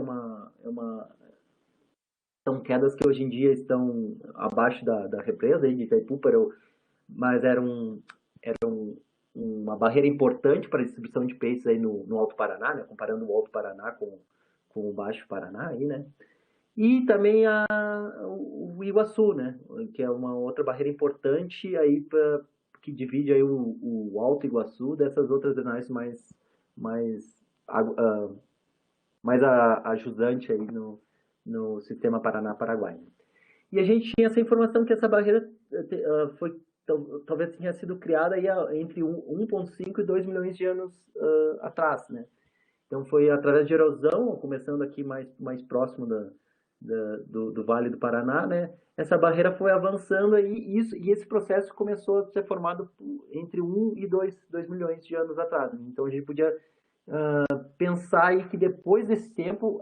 são quedas que hoje em dia estão abaixo da represa aí de Itaipu, mas era uma barreira importante para a distribuição de peixes aí no Alto Paraná, né? Comparando o Alto Paraná com o Baixo Paraná aí, né? E também o Iguaçu, né? Que é uma outra barreira importante aí que divide aí o Alto Iguaçu dessas outras drenagens mais, mais ajudante aí no sistema Paraná-Paraguai. E a gente tinha essa informação que essa barreira talvez tenha sido criada aí entre 1,5 e 2 milhões de anos atrás, né? Então foi através de erosão, começando aqui mais próximo do Vale do Paraná, né? Essa barreira foi avançando e esse processo começou a ser formado entre 1 e 2 milhões de anos atrás, né? Então a gente podia pensar aí que depois desse tempo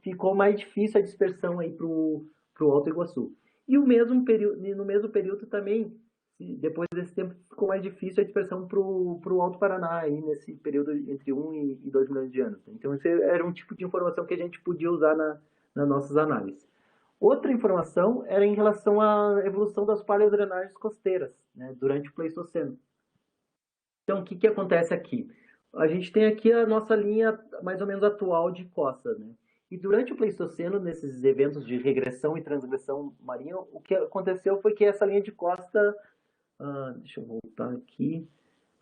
ficou mais difícil a dispersão aí para o Alto Iguaçu. E no mesmo período também, depois desse tempo, ficou mais difícil a dispersão para o Alto Paraná, aí nesse período entre 1 e 2 milhões de anos. Então, esse era um tipo de informação que a gente podia usar nas nossas análises. Outra informação era em relação à evolução das paleodrenagens costeiras, né, durante o Pleistoceno. Então, o que acontece aqui? A gente tem aqui a nossa linha mais ou menos atual de costa, né? E durante o Pleistoceno, nesses eventos de regressão e transgressão marinha, o que aconteceu foi que essa linha de costa, deixa eu voltar aqui,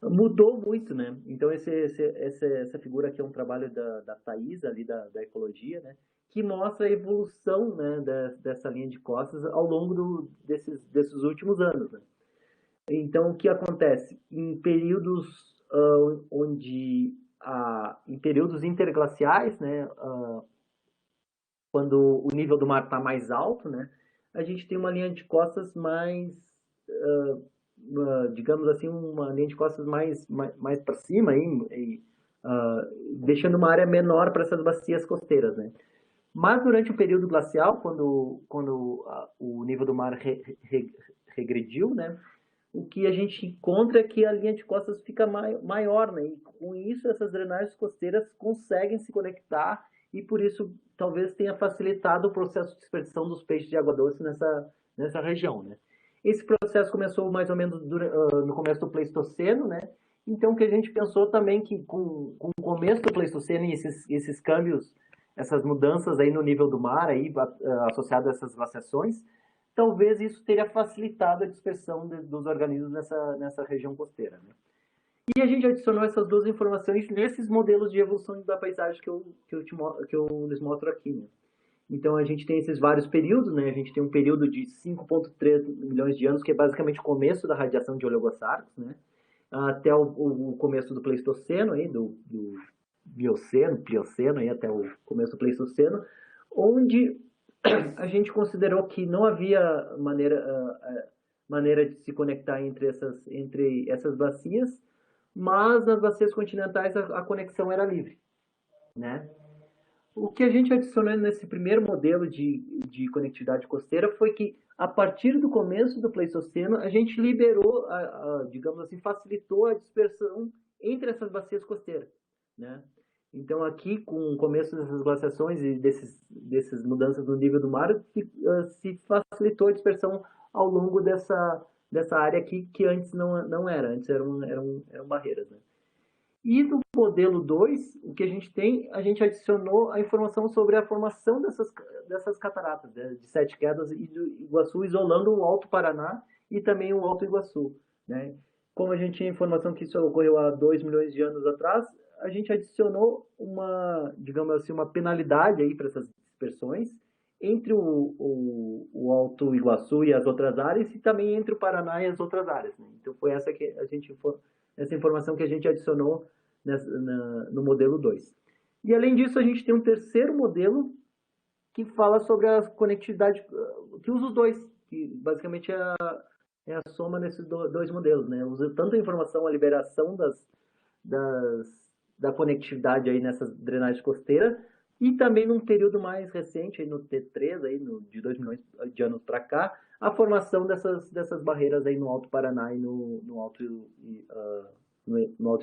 mudou muito, né? Então essa figura aqui é um trabalho da Thais, ali da ecologia, né? Que mostra a evolução, né, dessa linha de costas ao longo desses últimos anos, né? Então, o que acontece? Em períodos em períodos interglaciais, né, quando o nível do mar está mais alto, né, a gente tem uma linha de costas digamos assim, uma linha de costas mais para cima, aí, deixando uma área menor para essas bacias costeiras, né. Mas durante o período glacial, quando o nível do mar regrediu, né, o que a gente encontra é que a linha de costas fica maior, né? E com isso essas drenagens costeiras conseguem se conectar e por isso talvez tenha facilitado o processo de dispersão dos peixes de água doce nessa região, né? Esse processo começou mais ou menos no começo do Pleistoceno, né? Então o que a gente pensou também que com o começo do Pleistoceno e esses câmbios, essas mudanças aí no nível do mar aí associado a essas glaciações, talvez isso teria facilitado a dispersão dos organismos nessa região costeira, né? E a gente adicionou essas duas informações nesses modelos de evolução da paisagem que eu lhes mostro aqui, né? Então a gente tem esses vários períodos, né? A gente tem um período de 5,3 milhões de anos, que é basicamente o começo da radiação de oligossaros, né? Até o começo do Pleistoceno, aí, do Mioceno, Plioceno, aí, até o começo do Pleistoceno, onde a gente considerou que não havia maneira de se conectar entre essas bacias, mas nas bacias continentais a conexão era livre, né? O que a gente adicionou nesse primeiro modelo de conectividade costeira foi que, a partir do começo do Pleistoceno, a gente liberou, digamos assim, facilitou a dispersão entre essas bacias costeiras, né? Então, aqui, com o começo dessas glaciações e dessas mudanças no nível do mar, se facilitou a dispersão ao longo dessa área aqui, que antes não era, antes eram barreiras, né? E no modelo 2, o que a gente adicionou a informação sobre a formação dessas cataratas, né, de Sete Quedas e do Iguaçu, isolando o Alto Paraná e também o Alto Iguaçu, né? Como a gente tinha informação que isso ocorreu há 2 milhões de anos atrás, a gente adicionou digamos assim, uma penalidade aí para essas dispersões entre o Alto Iguaçu e as outras áreas e também entre o Paraná e as outras áreas, né? Então foi essa informação que a gente adicionou no modelo 2. E além disso, a gente tem um terceiro modelo que fala sobre a conectividade, que usa os dois, que basicamente é a soma desses dois modelos, né? Usa tanto a informação, a liberação da conectividade aí nessas drenagens costeiras, e também num período mais recente, aí no T3, aí de 2 milhões de anos para cá, a formação dessas barreiras aí no Alto Paraná e no Alto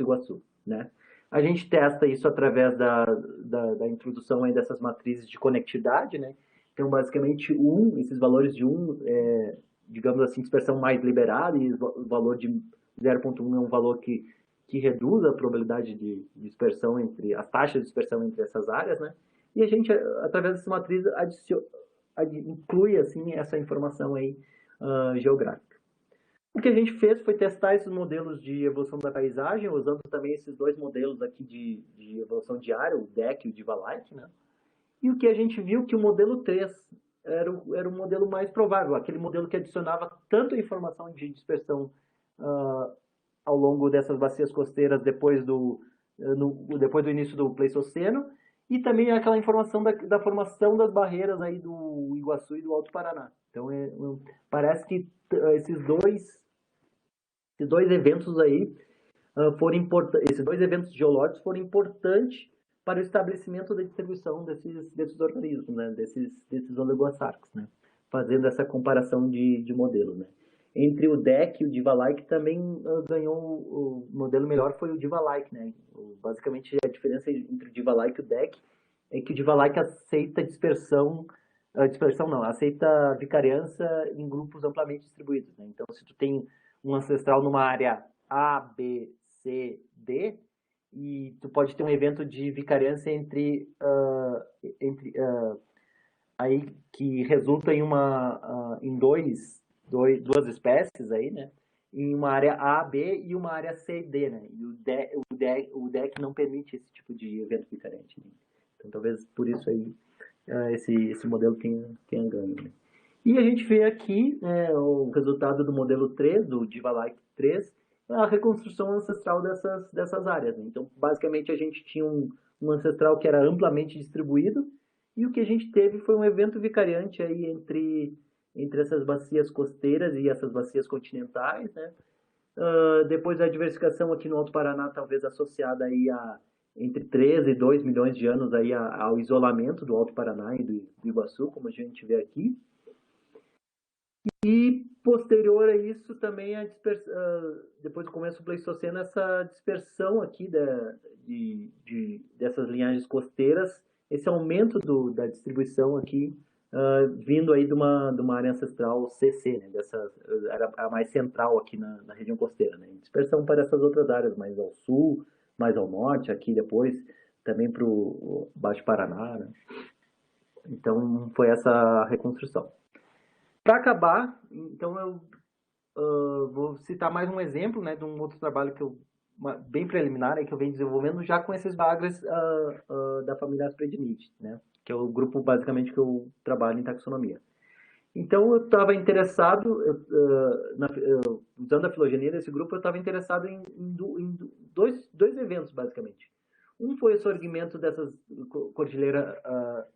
Iguaçu, né? A gente testa isso através da introdução aí dessas matrizes de conectividade, né? Então, basicamente, esses valores de digamos assim, dispersão mais liberada, e o valor de 0,1 é um valor que reduz a probabilidade de dispersão as taxas de dispersão entre essas áreas, né? E a gente, através dessa matriz, inclui, assim, essa informação aí geográfica. O que a gente fez foi testar esses modelos de evolução da paisagem, usando também esses dois modelos aqui de evolução diária, o DEC e o Divalike, né? E o que a gente viu que o modelo 3 era o modelo mais provável, aquele modelo que adicionava tanto a informação de dispersão ao longo dessas bacias costeiras depois do início do Pleistoceno, e também aquela informação da formação das barreiras aí do Iguaçu e do Alto Paraná. Então, parece que esses dois eventos aí esses dois eventos geológicos foram importantes para o estabelecimento da distribuição desses organismos, né? desses oligosarcos, né? Fazendo essa comparação de modelos, né? Entre o DEC e o Divalike também ganhou o modelo melhor foi o Divalike, né? Basicamente a diferença entre o Divalike e o DEC é que o Divalike aceita aceita vicariança em grupos amplamente distribuídos, né? Então, se tu tem um ancestral numa área A, B, C, D, e tu pode ter um evento de vicariança aí que resulta em duas espécies aí, né? Em uma área A, B e uma área C, D, né? E o DEC não permite esse tipo de evento vicariante, né? Então, talvez por isso aí esse modelo tenha ganho, né? E a gente vê aqui o resultado do modelo 3, do Divalike 3, a reconstrução ancestral dessas áreas, né? Então, basicamente, a gente tinha um ancestral que era amplamente distribuído, e o que a gente teve foi um evento vicariante aí entre essas bacias costeiras e essas bacias continentais, né? Depois a diversificação aqui no Alto Paraná, talvez associada aí entre 3 e 2 milhões de anos aí ao isolamento do Alto Paraná e do Iguaçu, como a gente vê aqui. E posterior a isso também depois do começo do Pleistoceno, essa dispersão aqui dessas linhagens costeiras, esse aumento da distribuição aqui, vindo aí de uma área ancestral CC, né? Era a mais central aqui na região costeira, né? Dispersão para essas outras áreas, mais ao sul, mais ao norte, aqui depois também para o Baixo Paraná, né? Então foi essa reconstrução. Para acabar, então eu vou citar mais um exemplo, né, de um outro trabalho bem preliminar que eu venho desenvolvendo já com esses bagres da família Aspidinidae, né, que é o grupo basicamente que eu trabalho em taxonomia. Então eu estava interessado, usando a filogenia desse grupo, eu estava interessado em dois eventos basicamente. Um foi o surgimento dessas cordilheira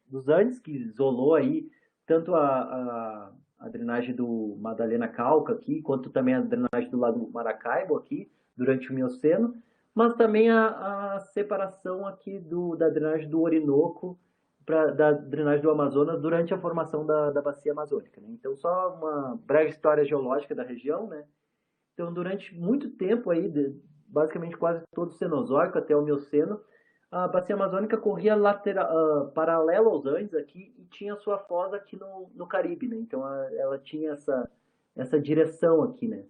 dos Andes, que isolou aí tanto a drenagem do Madalena Calca aqui, quanto também a drenagem do Lago Maracaibo aqui, durante o Mioceno, mas também a separação aqui da drenagem do Orinoco da drenagem do Amazonas durante a formação da bacia amazônica, né? Então, só uma breve história geológica da região, né? Então, durante muito tempo aí, basicamente quase todo o Cenozoico até o Mioceno, a bacia amazônica corria paralelo aos Andes aqui e tinha sua foz aqui no Caribe, né? Então, ela tinha essa direção aqui, né?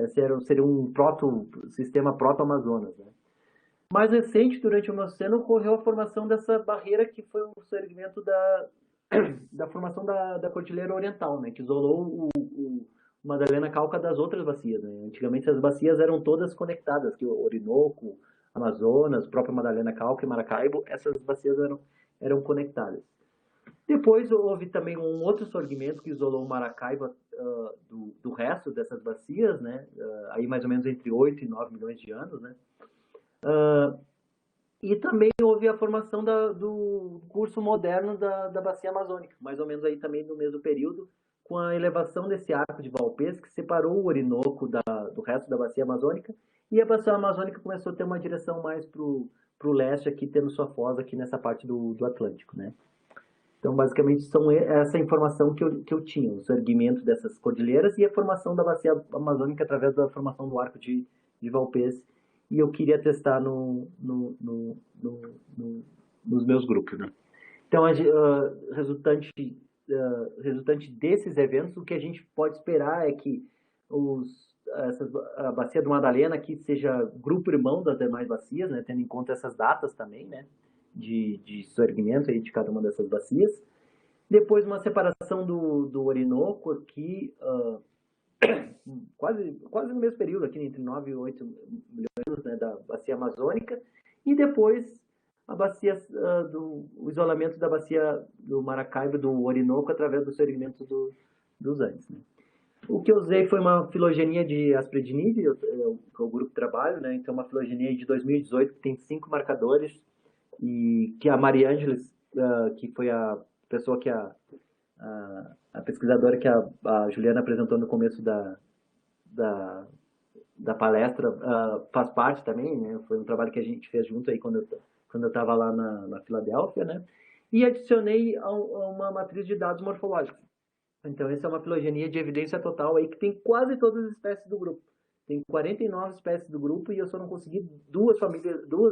Seria um sistema proto-Amazonas, né? Mais recente, durante o Mioceno, ocorreu a formação dessa barreira que foi o segmento da formação da Cordilheira Oriental, né? Que isolou o Madalena Calca das outras bacias, né? Antigamente as bacias eram todas conectadas, que o Orinoco, Amazonas, própria Madalena Calca e Maracaibo, essas bacias eram conectadas. Depois houve também um outro sorgimento que isolou o Maracaibo do resto dessas bacias, né? Aí mais ou menos entre 8 e 9 milhões de anos, né? E também houve a formação do curso moderno da bacia amazônica, mais ou menos aí também no mesmo período, com a elevação desse arco de Valpes, que separou o Orinoco do resto da bacia amazônica, e a bacia amazônica começou a ter uma direção mais para o leste, aqui tendo sua foz aqui nessa parte do Atlântico, né? Então, basicamente, essa informação que eu tinha, o surgimento dessas cordilheiras e a formação da bacia amazônica através da formação do arco de Valpes, e eu queria testar nos meus grupos, né? Então, resultante desses eventos, o que a gente pode esperar é que a bacia do Madalena aqui seja grupo irmão das demais bacias, né, tendo em conta essas datas também, né, de surgimento aí de cada uma dessas bacias. Depois, uma separação do Orinoco aqui, quase no mesmo período, aqui entre 9 e 8 milhões, né, da bacia amazônica, e depois a bacia o isolamento da bacia do Maracaibo, do Orinoco, através do segmento dos Andes, né. O que eu usei foi uma filogenia de Aspridinide, que é o grupo de trabalho, né, então uma filogenia de 2018 que tem 5 marcadores, e que a Maria Ângeles, que foi a pessoa que a pesquisadora que a Juliana apresentou no começo da palestra, faz parte também, né? Foi um trabalho que a gente fez junto aí quando eu estava lá na Filadélfia, né? E adicionei a uma matriz de dados morfológicos. Então, essa é uma filogenia de evidência total aí que tem quase todas as espécies do grupo. Tem 49 espécies do grupo e eu só não consegui duas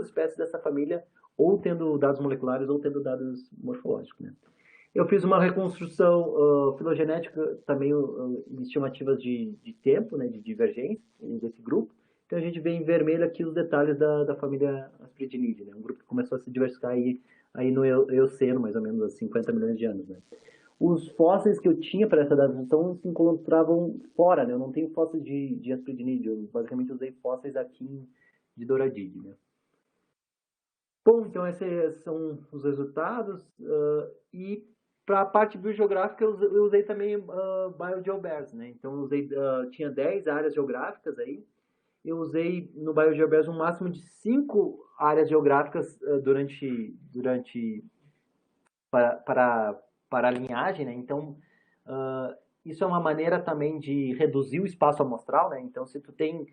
espécies dessa família, ou tendo dados moleculares ou tendo dados morfológicos, né? Eu fiz uma reconstrução filogenética também em estimativas de tempo, né, de divergência desse grupo. Então a gente vê em vermelho aqui os detalhes da família Aspridinidae, né, um grupo que começou a se diversificar aí no Eoceno, mais ou menos há 50 milhões de anos, né. Os fósseis que eu tinha para essa datação se encontravam fora, né, eu não tenho fósseis de Aspridinidae, eu basicamente usei fósseis aqui de Doradidae, né. Bom, então esses são os resultados, e para a parte biogeográfica eu usei também BioGeoBears, né? Então eu usei, tinha 10 áreas geográficas aí, eu usei no BioGeoBears um máximo de 5 áreas geográficas para a linhagem, né? Então isso é uma maneira também de reduzir o espaço amostral, né? Então se tu tem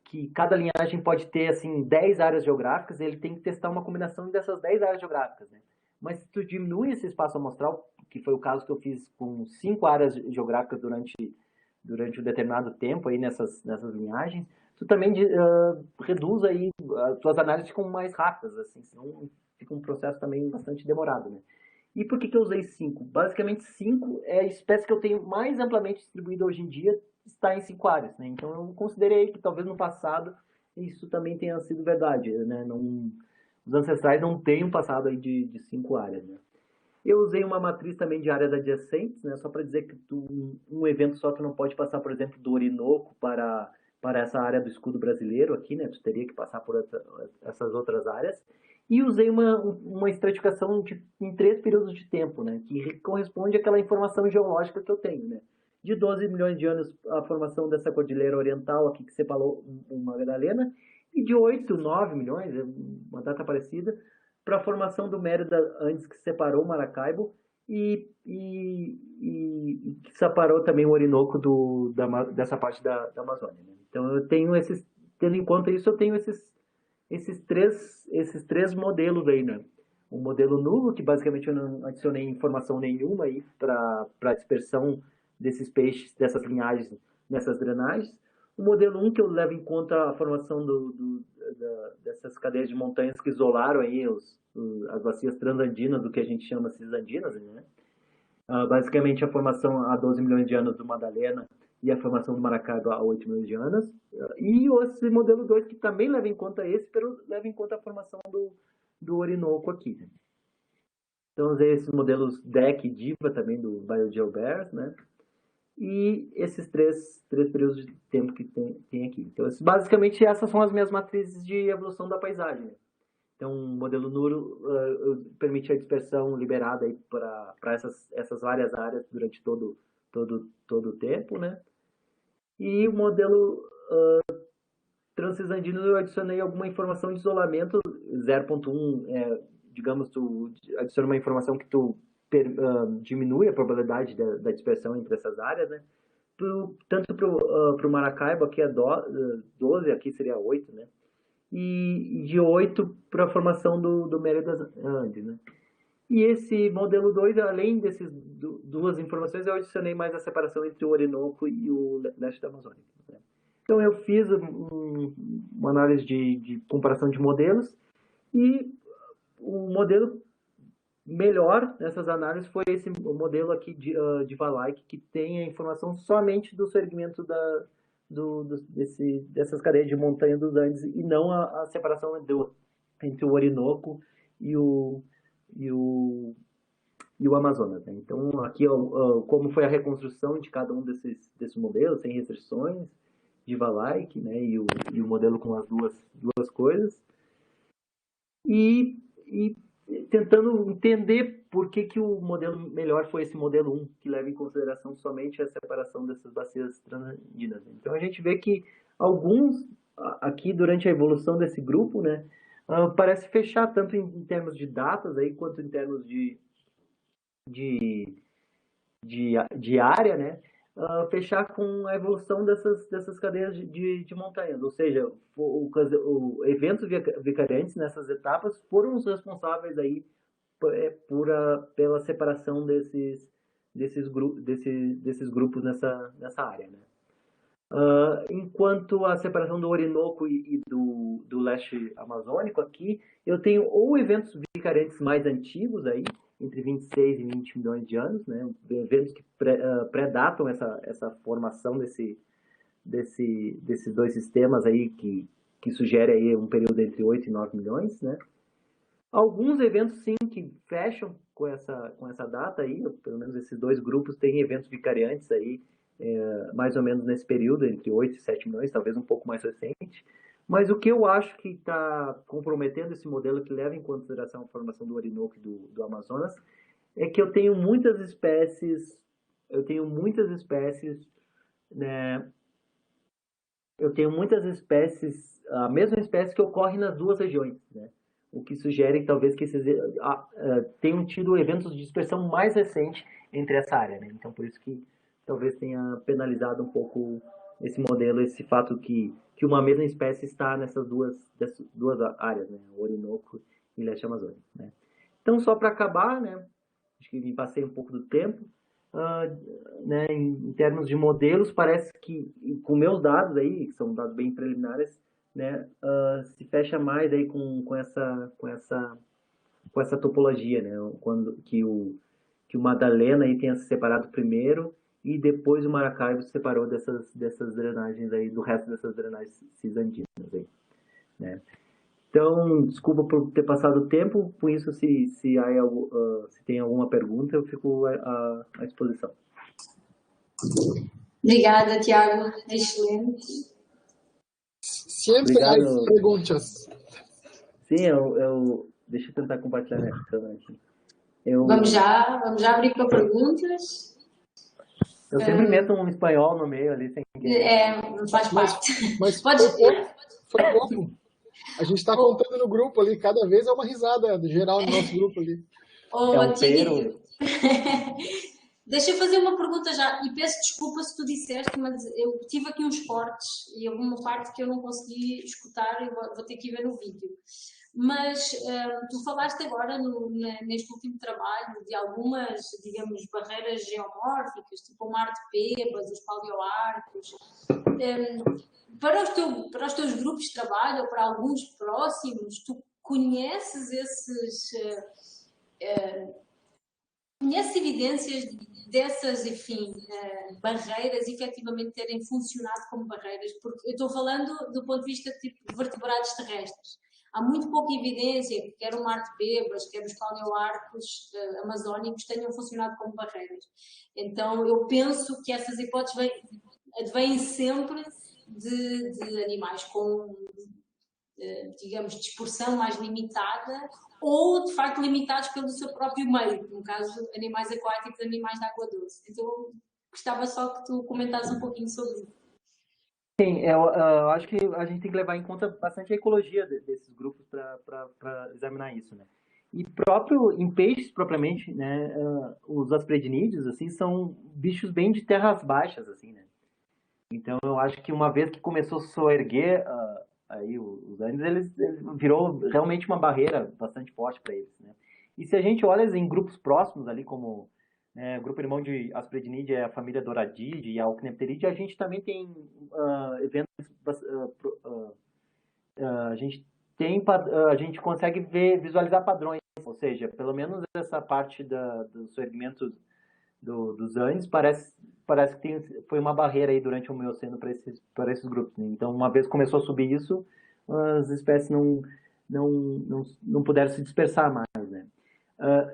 que cada linhagem pode ter, assim, 10 áreas geográficas, ele tem que testar uma combinação dessas 10 áreas geográficas, né? Mas se tu diminui esse espaço amostral, que foi o caso que eu fiz com 5 áreas geográficas durante um determinado tempo aí nessas linhagens, tu também reduz aí, as tuas análises ficam mais rápidas, assim, senão fica um processo também bastante demorado, né? E por que eu usei 5? Basicamente, 5 é a espécie que eu tenho mais amplamente distribuída hoje em dia, está em 5 áreas, né? Então eu considerei que talvez no passado isso também tenha sido verdade, né? Os ancestrais não tenham passado aí de 5 áreas, né? Eu usei uma matriz também de áreas adjacentes, né? Só para dizer que um evento só tu não pode passar, por exemplo, do Orinoco para essa área do escudo brasileiro aqui, né? Tu teria que passar por essas outras áreas. E usei uma estratificação em 3 períodos de tempo, né? Que corresponde àquela informação geológica que eu tenho, né? De 12 milhões de anos a formação dessa cordilheira oriental aqui que separou uma Madalena, e de 8, 9 milhões, uma data parecida, para a formação do Mérida Andes que separou o Maracaibo e que separou também o Orinoco dessa parte da Amazônia, né? Então eu tenho tendo em conta isso, eu tenho esses três modelos aí, né? um modelo nulo, que basicamente eu não adicionei informação nenhuma aí para a dispersão desses peixes, dessas linhagens, nessas drenagens. O modelo 1, que eu levo em conta a formação dessas cadeias de montanhas que isolaram aí as bacias transandinas, do que a gente chama cisandinas, né? Basicamente a formação há 12 milhões de anos do Madalena e a formação do Maracaibo há 8 milhões de anos. E esse modelo 2, que também leva em conta esse, pero leva em conta a formação do Orinoco aqui, né? Então, usei esses modelos DEC e DIVA também do BioGeoBears, né? E esses três períodos de tempo que tem aqui. Então, basicamente, essas são as minhas matrizes de evolução da paisagem, né? Então, o modelo nulo permite a dispersão liberada para essas várias áreas durante todo o tempo, né? E o modelo transcisandino eu adicionei alguma informação de isolamento, 0.1, digamos, tu adiciona uma informação que tu diminui a probabilidade da dispersão entre essas áreas, né? Tanto para o Maracaibo, aqui é 12, aqui seria 8, né? E de 8 para a formação do Médio das Andes, né? E esse modelo 2, além dessas duas informações, eu adicionei mais a separação entre o Orinoco e o leste da Amazônia, né? Então eu fiz uma análise de comparação de modelos, e o modelo melhor nessas análises foi esse modelo aqui de Valaic, que tem a informação somente do segmento dessas cadeias de montanha dos Andes, e não a separação entre o Orinoco e o Amazonas, né? Então, aqui como foi a reconstrução de cada um desses modelos, sem restrições, de Valaic, né? E o modelo com as duas coisas. E tentando entender por que o modelo melhor foi esse modelo 1, que leva em consideração somente a separação dessas bacias transandinas. Então, a gente vê que alguns, aqui durante a evolução desse grupo, né, parece fechar tanto em termos de datas aí, quanto em termos de área, né, fechar com a evolução dessas cadeias de montanhas. Ou seja, eventos vicariantes nessas etapas foram os responsáveis aí pela separação desses grupos nessa área, né? Enquanto a separação do Orinoco e do leste amazônico aqui, eu tenho ou eventos vicariantes mais antigos aí, entre 26 e 20 milhões de anos, né? Eventos que predatam essa formação desses dois sistemas aí, que sugere aí um período entre 8 e 9 milhões, né? Alguns eventos, sim, que fecham com essa data aí, pelo menos esses dois grupos têm eventos vicariantes aí, mais ou menos nesse período, entre 8 e 7 milhões, talvez um pouco mais recente. Mas o que eu acho que está comprometendo esse modelo, que leva em consideração a formação do Orinoco e do Amazonas, é que eu tenho muitas espécies, né? A mesma espécie que ocorre nas duas regiões, né? O que sugere talvez que esses tenham tido eventos de dispersão mais recente entre essa área, né? Então, por isso que talvez tenha penalizado um pouco esse modelo, esse fato que uma mesma espécie está nessas duas áreas, né? Orinoco e leste amazônico, né? Então, só para acabar, né? Acho que me passei um pouco do tempo. Né, em termos de modelos, parece que, com meus dados aí, que são dados bem preliminares, né, se fecha mais aí com essa topologia, né, que o Madalena aí tenha se separado primeiro e depois o Maracaibo se separou dessas drenagens aí, do resto dessas drenagens cisandinas aí, né. Então, desculpa por ter passado o tempo, com isso, se tem alguma pergunta, eu fico à disposição. Obrigada, Tiago. Excelente. Sempre há perguntas. Sim, deixa eu tentar compartilhar minha câmera aqui. Vamos já abrir para perguntas. Eu sempre meto um espanhol no meio ali, sem querer. Faz parte. Mas pode foi bom. A gente está contando no grupo ali, cada vez é uma risada geral no nosso grupo ali. Tiago, deixa eu fazer uma pergunta já, e peço desculpa se tu disseste, mas eu tive aqui uns cortes e houve uma parte que eu não consegui escutar e vou ter que ir ver no vídeo. Mas tu falaste agora neste último trabalho de algumas, digamos, barreiras geomórficas, tipo o Mar de Pebas, os paleoarcos. Para os teus grupos de trabalho ou para alguns próximos, tu conheces conheces evidências dessas, enfim, barreiras efetivamente terem funcionado como barreiras? Porque eu estou falando do ponto de vista tipo, de vertebrados terrestres. Há muito pouca evidência que quer o Mar de Pebas, quer os paleoarcos amazónicos tenham funcionado como barreiras. Então eu penso que essas hipóteses advêm sempre de animais com, digamos, dispersão mais limitada ou, de facto, limitados pelo seu próprio meio, no caso, animais aquáticos, animais de água doce. Então, gostava só que tu comentasse um pouquinho sobre isso. Sim, eu acho que a gente tem que levar em conta bastante a ecologia desses grupos para examinar isso, né? E próprio em peixes propriamente, né, os aspredinídeos assim são bichos bem de terras baixas assim, né? Então eu acho que uma vez que começou a soerguer aí os Andes, eles virou realmente uma barreira bastante forte para eles, né? E se a gente olha em grupos próximos ali, como o grupo irmão de Aspredinídea é a família Doradidae e a Alcnepteridae, a gente também tem eventos, a gente tem, a gente consegue visualizar padrões, ou seja, pelo menos essa parte do soerguimento dos Andes parece que foi uma barreira aí durante o Mioceno para esses grupos, né? Então, uma vez começou a subir isso, as espécies não puderam se dispersar mais, né?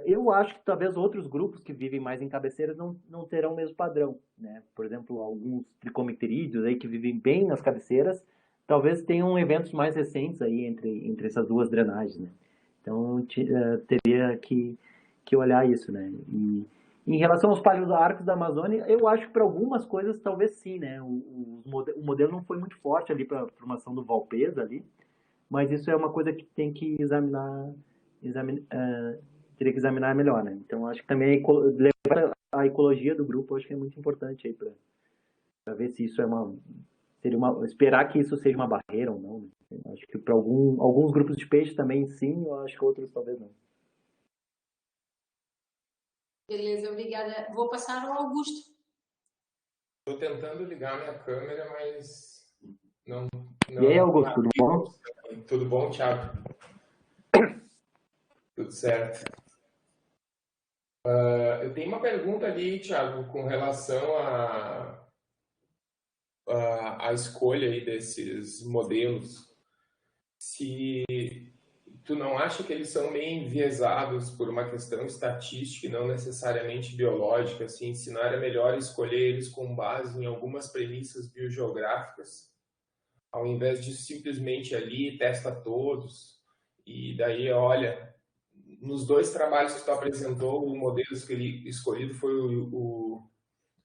Eu acho que talvez outros grupos que vivem mais em cabeceiras não terão o mesmo padrão, né? Por exemplo, alguns tricomicterídeos aí que vivem bem nas cabeceiras, talvez tenham eventos mais recentes aí entre essas duas drenagens, né? Então, teria que olhar isso, né? E em relação aos paleoarcos da Amazônia, eu acho que para algumas coisas talvez sim, né? O modelo não foi muito forte ali para a formação do Valpesa ali, mas isso é uma coisa que tem que teria que examinar melhor, né? Então acho que também levar a ecologia do grupo acho que é muito importante aí para ver se isso esperar que isso seja uma barreira ou não, né? Acho que para alguns grupos de peixe também sim, eu acho que outros talvez não. Beleza, obrigada. Vou passar ao Augusto. Estou tentando ligar minha câmera, mas não. E aí, Augusto, tudo bom? Tudo bom, Thiago? Tudo certo. Eu tenho uma pergunta ali, Thiago, com relação à escolha aí desses modelos. Se tu não acha que eles são meio enviesados por uma questão estatística e não necessariamente biológica, assim, se não era melhor escolher eles com base em algumas premissas biogeográficas, ao invés de simplesmente ali testa todos e daí olha, nos dois trabalhos que tu apresentou, o modelo escolhido foi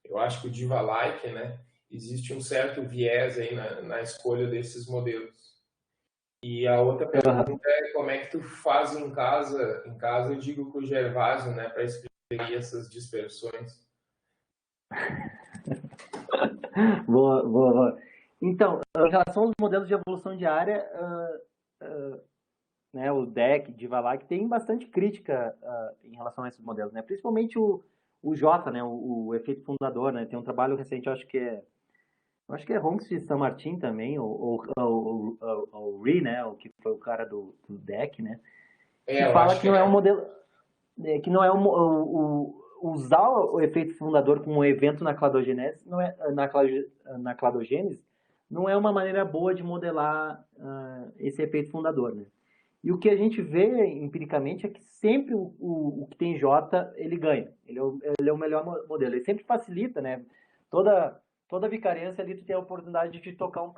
eu acho que o Diva-like, né? Existe um certo viés aí na escolha desses modelos. E a outra pergunta é como é que tu faz em casa eu digo com o Gervásio, né, para explicar essas dispersões. Boa. Então, em relação aos modelos de evolução diária, né, o DEC, Diva-like, tem bastante crítica em relação a esses modelos, né? Principalmente o J, né, o efeito fundador, né? Tem um trabalho recente, eu acho que é Ronks de San Martin também, ou o Ri, né, o que foi o cara do DEC, né? Que fala que não é um modelo, que não é usar o efeito fundador como um evento na cladogênese, não é na cladogênese, não é uma maneira boa de modelar esse efeito fundador, né? E o que a gente vê empiricamente é que sempre o que tem J, ele ganha. Ele é o melhor modelo. Ele sempre facilita, né? Toda vicariância ali tu tem a oportunidade de tocar um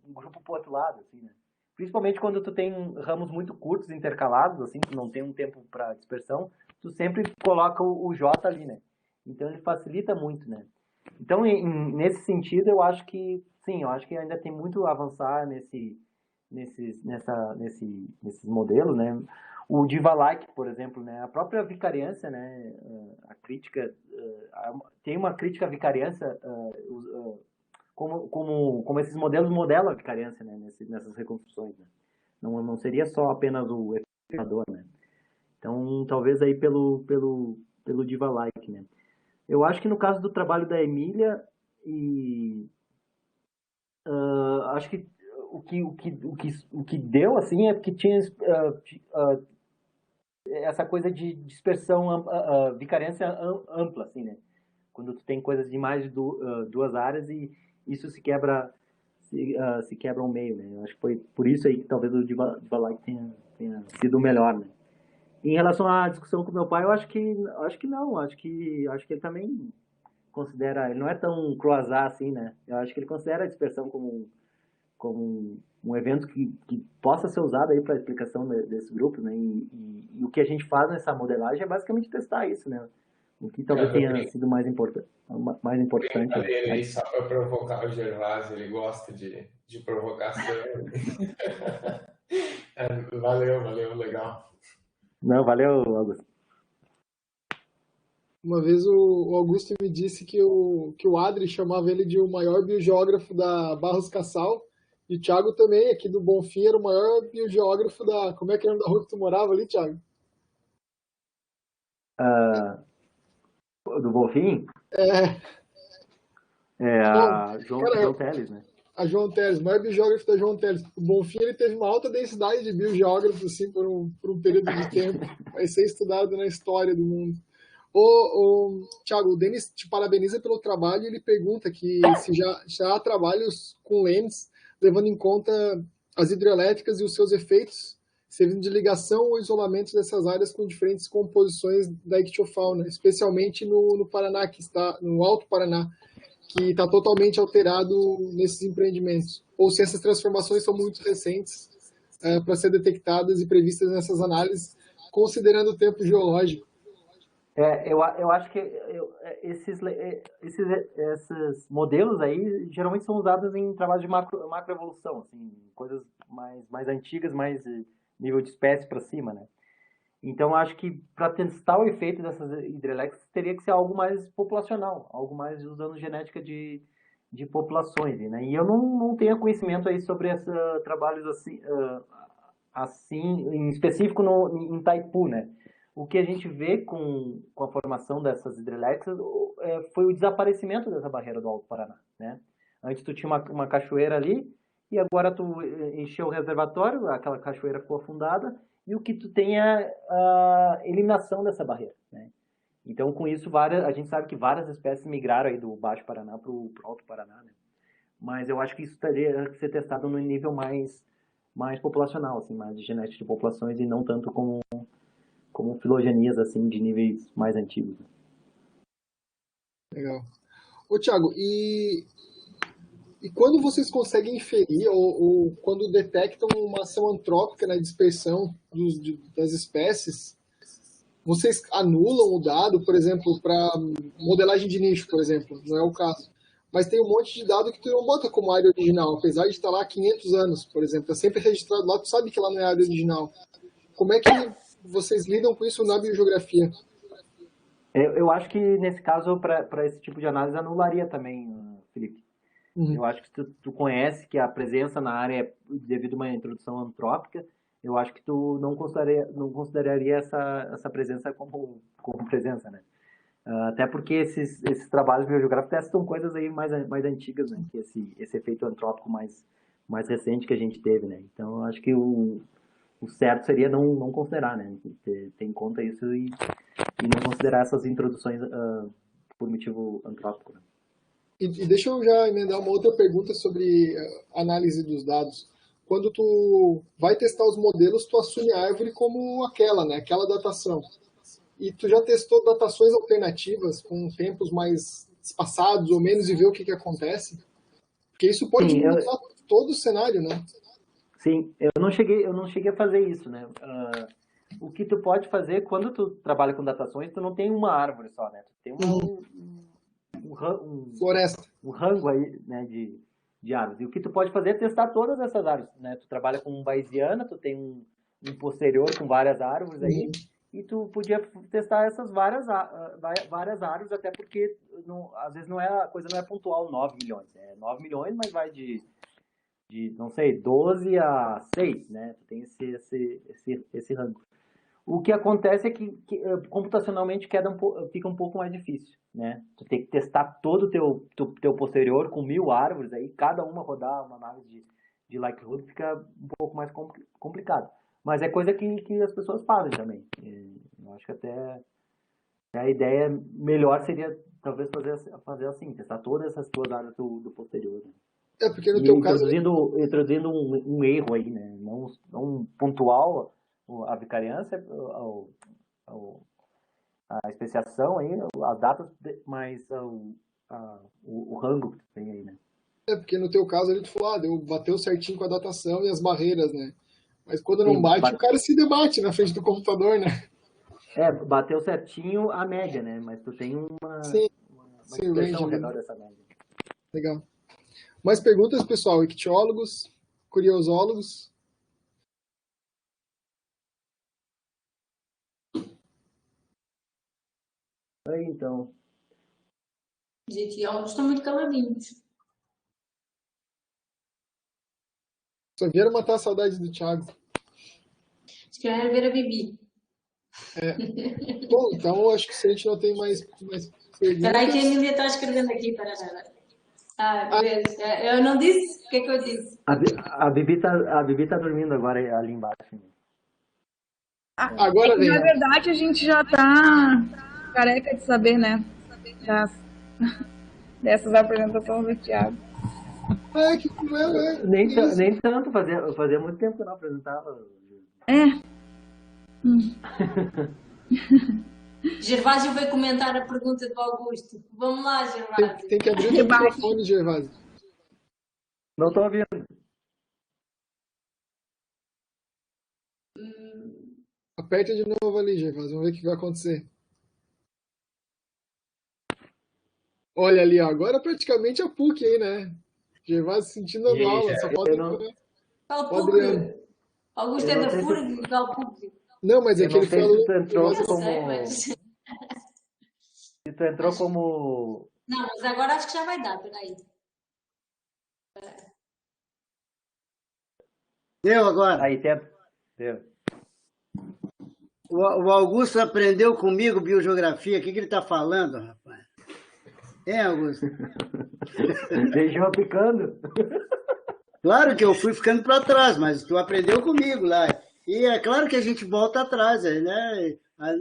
grupo pro outro lado, assim, né? Principalmente quando tu tem ramos muito curtos, intercalados, assim, que não tem um tempo para dispersão, tu sempre coloca o J ali, né? Então ele facilita muito, né? Então, nesse sentido, eu acho que, sim, eu acho que ainda tem muito a avançar nesses modelos, né? O Diva-like, por exemplo, né? A própria vicariância, né? A crítica, tem uma crítica à vicariância, como esses modelos modelam a vicariância, né? Nessas reconstruções, né? Não seria só apenas o efetuador, né? Então, talvez aí pelo Diva-like, né? Eu acho que no caso do trabalho da Emília, acho que o que deu, assim, é que tinha essa coisa de dispersão, vicariância ampla, assim, né? Quando tu tem coisas de mais de duas áreas e isso se quebra ao meio, né? Eu acho que foi por isso aí que talvez o Diva-like tenha sido o melhor, né? Em relação à discussão com meu pai, eu acho que não, acho que ele também considera, ele não é tão croissant assim, né? Eu acho que ele considera a dispersão como um evento que possa ser usado aí para explicação desse grupo, né? E o que a gente faz nessa modelagem é basicamente testar isso, né? O que talvez tenha sido mais importante. Brincadeira aí, só para provocar o Gervásio, ele gosta de provocação. Valeu, legal. Não, valeu, Augusto. Uma vez o Augusto me disse que o Adri chamava ele de o maior biogeógrafo da Barros Cassal, e o Thiago também, aqui do Bonfim, era o maior biogeógrafo da... Como é que era o nome da rua que tu morava ali, Thiago? Do Bonfim? A João Teles, né? A João Teles, o maior biogeógrafo da João Teles. O Bonfim, ele teve uma alta densidade de biogeógrafos, assim, por um período de tempo. Vai ser estudado na história do mundo. Thiago, o Denis te parabeniza pelo trabalho e ele pergunta que se já há trabalhos com lentes, levando em conta as hidrelétricas e os seus efeitos, servindo de ligação ou isolamento dessas áreas com diferentes composições da ictiofauna, especialmente no Paraná, que está no Alto Paraná, que está totalmente alterado nesses empreendimentos. Ou se essas transformações são muito recentes para ser detectadas e previstas nessas análises, considerando o tempo geológico. Eu acho que esses modelos aí geralmente são usados em trabalhos de macroevolução, assim, coisas mais antigas, mais nível de espécie para cima, né? Então, acho que para testar o efeito dessas hidrelétricas teria que ser algo mais populacional, algo mais usando genética de populações, né? E eu não tenho conhecimento aí sobre esses trabalhos assim, em específico em Itaipu, né? O que a gente vê com a formação dessas hidrelétricas foi o desaparecimento dessa barreira do Alto Paraná, né? Antes tu tinha uma cachoeira ali e agora tu encheu o reservatório, aquela cachoeira ficou afundada e o que tu tem é a eliminação dessa barreira, né? Então, com isso, a gente sabe que várias espécies migraram aí do Baixo Paraná para o Alto Paraná, né? Mas eu acho que isso teria que ser testado no nível mais populacional, assim, mais de genética de populações e não tanto como filogenias assim de níveis mais antigos. Legal. Ô Thiago, e quando vocês conseguem inferir ou quando detectam uma ação antrópica na dispersão das espécies, vocês anulam o dado, por exemplo, para modelagem de nicho, por exemplo, não é o caso. Mas tem um monte de dado que tu não bota como área original, apesar de estar lá há 500 anos, por exemplo. É sempre registrado lá, tu sabe que lá não é área original. Como é que vocês lidam com isso na biogeografia? Eu acho que, nesse caso, para esse tipo de análise, anularia também, Felipe. Uhum. Eu acho que tu conhece que a presença na área é devido a uma introdução antrópica, eu acho que tu não consideraria essa presença como presença, né? Até porque esses trabalhos biogeográficos testam coisas aí mais antigas, né? Que esse efeito antrópico mais recente que a gente teve, né? Então, eu acho que o certo seria não considerar, né? Ter em conta isso e não considerar essas introduções por motivo antrópico, né? E deixa eu já emendar uma outra pergunta sobre análise dos dados. Quando tu vai testar os modelos, tu assume a árvore como aquela, né? Aquela datação. E tu já testou datações alternativas com tempos mais espaçados ou menos e ver o que acontece? Porque isso pode mudar todo o cenário, né? Sim, eu não cheguei a fazer isso, né? O que tu pode fazer quando tu trabalha com datações, tu não tem uma árvore só, né? Tu tem floresta, um rango aí, né, de árvores. E o que tu pode fazer é testar todas essas árvores, né? Tu trabalha com bayesiana, tu tem um posterior com várias árvores aí, e tu podia testar essas várias árvores, até porque às vezes a coisa não é pontual 9 milhões. É 9 milhões, mas vai de não sei, 12 a 6, né? Tu tem esse rango. O que acontece é que computacionalmente fica um pouco mais difícil, né? Tu tem que testar todo o teu posterior com 1000 árvores, aí cada uma rodar uma análise de likelihood fica um pouco mais complicado. Mas é coisa que as pessoas fazem também. Eu acho que até a ideia melhor seria talvez fazer assim, testar todas essas duas áreas do posterior. Né? Porque no teu caso... Introduzindo um erro aí, né? Não pontual a vicariância, a especiação aí, as datas, mas o rango que tem aí, né? Porque no teu caso ele falou, bateu certinho com a datação e as barreiras, né? Mas quando não bate, o cara se debate na frente do computador, né? Bateu certinho a média, né? Mas tu tem uma expressão ao redor dessa média. Legal. Mais perguntas, pessoal? Ictiólogos, curiosólogos? Aí, então. Os ictiólogos estão muito caladinhos. Só vieram matar a saudade do Thiago. Se querem ver a Bibi. Bom, então acho que se a gente não tem mais perguntas... Espera aí que a Emília está escrevendo aqui para eu não disse? O que é que eu disse? A Bibi tá dormindo agora ali embaixo. Agora vem. Na verdade, a gente já tá careca de saber, né? Dessas apresentações do Thiago. Que cruel, né? Nem tanto, fazia muito tempo que eu não apresentava. Gervásio vai comentar a pergunta do Augusto. Vamos lá, Gervásio. Tem que abrir o microfone, Gervásio. Não estou ouvindo. Aperta de novo ali, Gervásio. Vamos ver o que vai acontecer. Olha ali, ó. Agora praticamente a PUC aí, né? Gervásio sentindo a aula. Só falta... Qual PUC? Augusto é da FURG, qual PUC? Não, mas é que ele falou... Se tu entrou como... Não, mas agora acho que já vai dar, peraí. Deu agora. Aí, deu. O Augusto aprendeu comigo biogeografia. O que ele está falando, rapaz? Augusto? Deixou picando. Claro que eu fui ficando para trás, mas tu aprendeu comigo lá. E é claro que a gente volta atrás, né?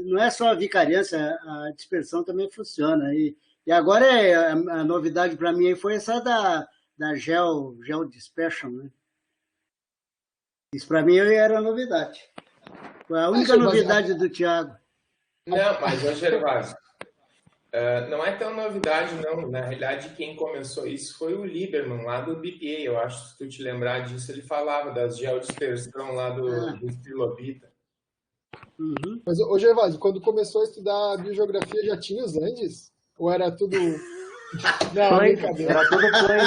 Não é só a vicariância, a dispersão também funciona. E agora a novidade para mim foi essa da gel dispersion, né? Isso para mim era novidade. Foi a única novidade do Thiago. Não, mas, Gervásio, não é tão novidade, não. Na realidade, quem começou isso foi o Lieberman, lá do BPA. Eu acho que se tu te lembrar disso, ele falava das geodispersão lá do trilobita. Uhum. Mas, Gervásio, quando começou a estudar biogeografia, já tinha os Andes? Ou era tudo... Não, brincadeira. Era tudo plano.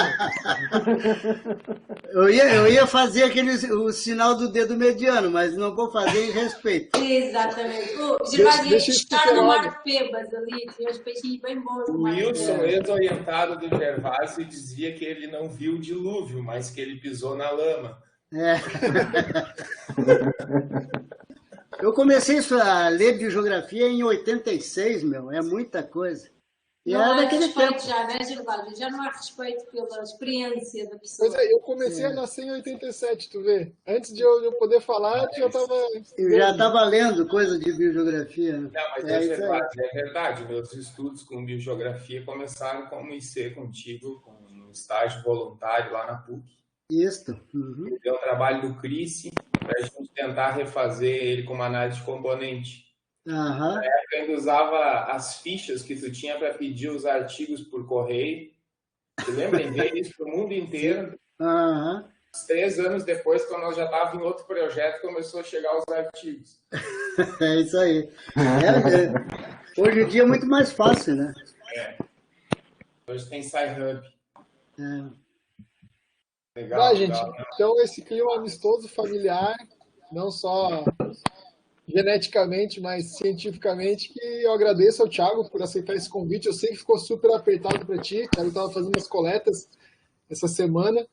Eu ia fazer o sinal do dedo mediano, mas não vou fazer em respeito. Exatamente. Gervásio ia estar no Mar de Pebas ali, tinha uns peixinhos bem bons. O Wilson, ex-orientado do Gervásio, dizia que ele não viu o dilúvio, mas que ele pisou na lama. Eu comecei a ler biogeografia em 86, é muita coisa. E não há respeito já, né, Gervásio? Já não há respeito pela experiência da pessoa. Pois é, eu comecei a nascer em 87, tu vê. Antes de eu poder falar, já estava... Eu já estava lendo coisa de biogeografia. Não, mas é verdade. Meus estudos com biogeografia começaram como IC contigo, no estágio voluntário lá na PUC. Isso. Uhum. Deu um trabalho do CRISI para a gente tentar refazer ele com uma análise de componente. Uhum. Na época ainda usava as fichas que tu tinha para pedir os artigos por correio. Você lembra? Enviei isso para o mundo inteiro. Uhum. 3 anos depois, quando nós já estávamos em outro projeto, começou a chegar os artigos. É isso aí. Hoje em dia é muito mais fácil, né? Hoje tem SciHub. Legal, gente. Então, esse clima amistoso, familiar, não só geneticamente, mas cientificamente, que eu agradeço ao Thiago por aceitar esse convite. Eu sei que ficou super apertado para ti. O Thiago estava fazendo as coletas essa semana.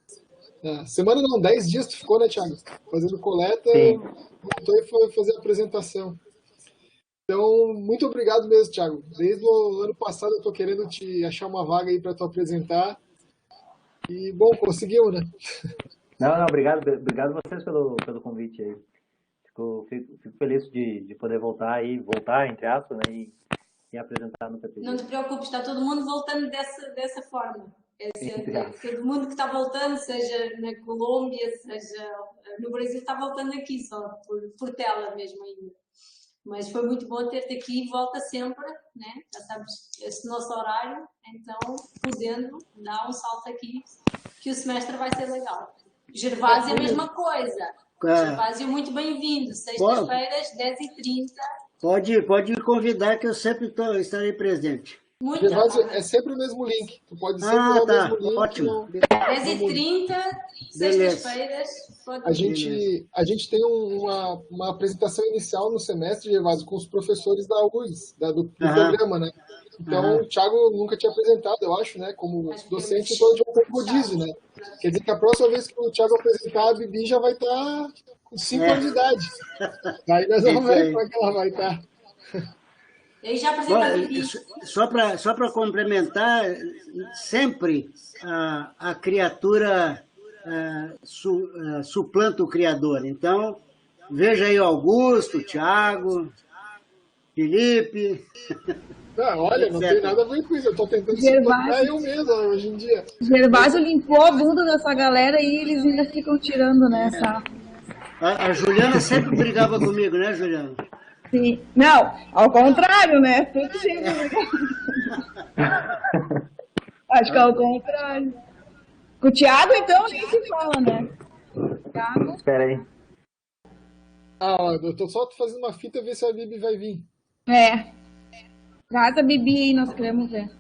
Semana não, 10 dias tu ficou, né, Thiago? Fazendo coleta, Sim. voltou e foi fazer a apresentação. Então, muito obrigado mesmo, Thiago. Desde o ano passado eu tô querendo te achar uma vaga aí para tu apresentar. E, bom, conseguiu, né? Não, obrigado vocês pelo convite aí. Fico feliz de poder voltar, entre aspas, né, e apresentar no PPG. Não te preocupes, está todo mundo voltando dessa forma. Todo mundo que está voltando, seja na Colômbia, seja no Brasil, está voltando aqui só, por tela mesmo ainda. Mas foi muito bom ter-te aqui, volta sempre, né? Já sabes, esse nosso horário, então, podendo, dar um salto aqui, que o semestre vai ser legal. Gervásio é a mesma coisa. Gervásio, muito bem-vindo. Sextas-feiras, 10h30. Pode me convidar que eu sempre estarei presente. Muito Gervásio, bom. é sempre o mesmo link. Tu pode sempre usar o mesmo link. Ótimo. 10h30, sextas-feiras. A gente tem uma apresentação inicial no semestre, Gervásio, com os professores da URGS, do programa, né? Então, o Thiago nunca tinha apresentado, eu acho, né? Como docente, então de um pouco rodízio, né? Quer dizer que a próxima vez que o Thiago apresentar, a Bibi já vai estar com 5 anos de idade. Aí nós vamos ver como é que ela vai estar. Eu já apresentei a Bibi. Só para complementar, sempre a criatura suplanta o criador. Então, veja aí o Augusto, o Thiago, Felipe. Olha, não tem nada a ver com isso. Eu estou tentando suplantar eu mesmo hoje em dia. Gervásio limpou a bunda dessa galera e eles ainda ficam tirando, né? A Juliana sempre brigava comigo, né, Juliana? Sim. Não, ao contrário, né? Tudo sempre. Acho que é ao contrário. Com o Thiago, então, nem se fala, né? Thiago. Espera aí. Eu tô só fazendo uma fita ver se a Bibi vai vir. Traz a Bibi aí, nós queremos ver.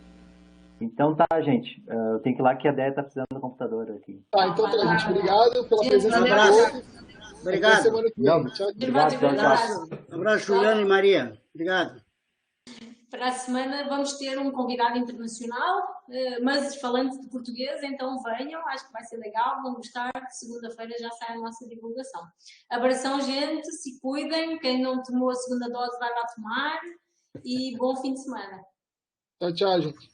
Então tá, gente. Eu tenho que ir lá que a Déia tá precisando do computador aqui. Tá, então tá, gente. Obrigado pela presença de todos. Obrigado. Até semana que vem. Tchau. Obrigado. Abraço, Juliana e Maria. Obrigado. Para a semana vamos ter um convidado internacional, mas falando de português, então venham, acho que vai ser legal, vão gostar. Segunda-feira já sai a nossa divulgação. Abração, gente, se cuidem, quem não tomou a segunda dose vai lá tomar e bom fim de semana. Tchau, gente.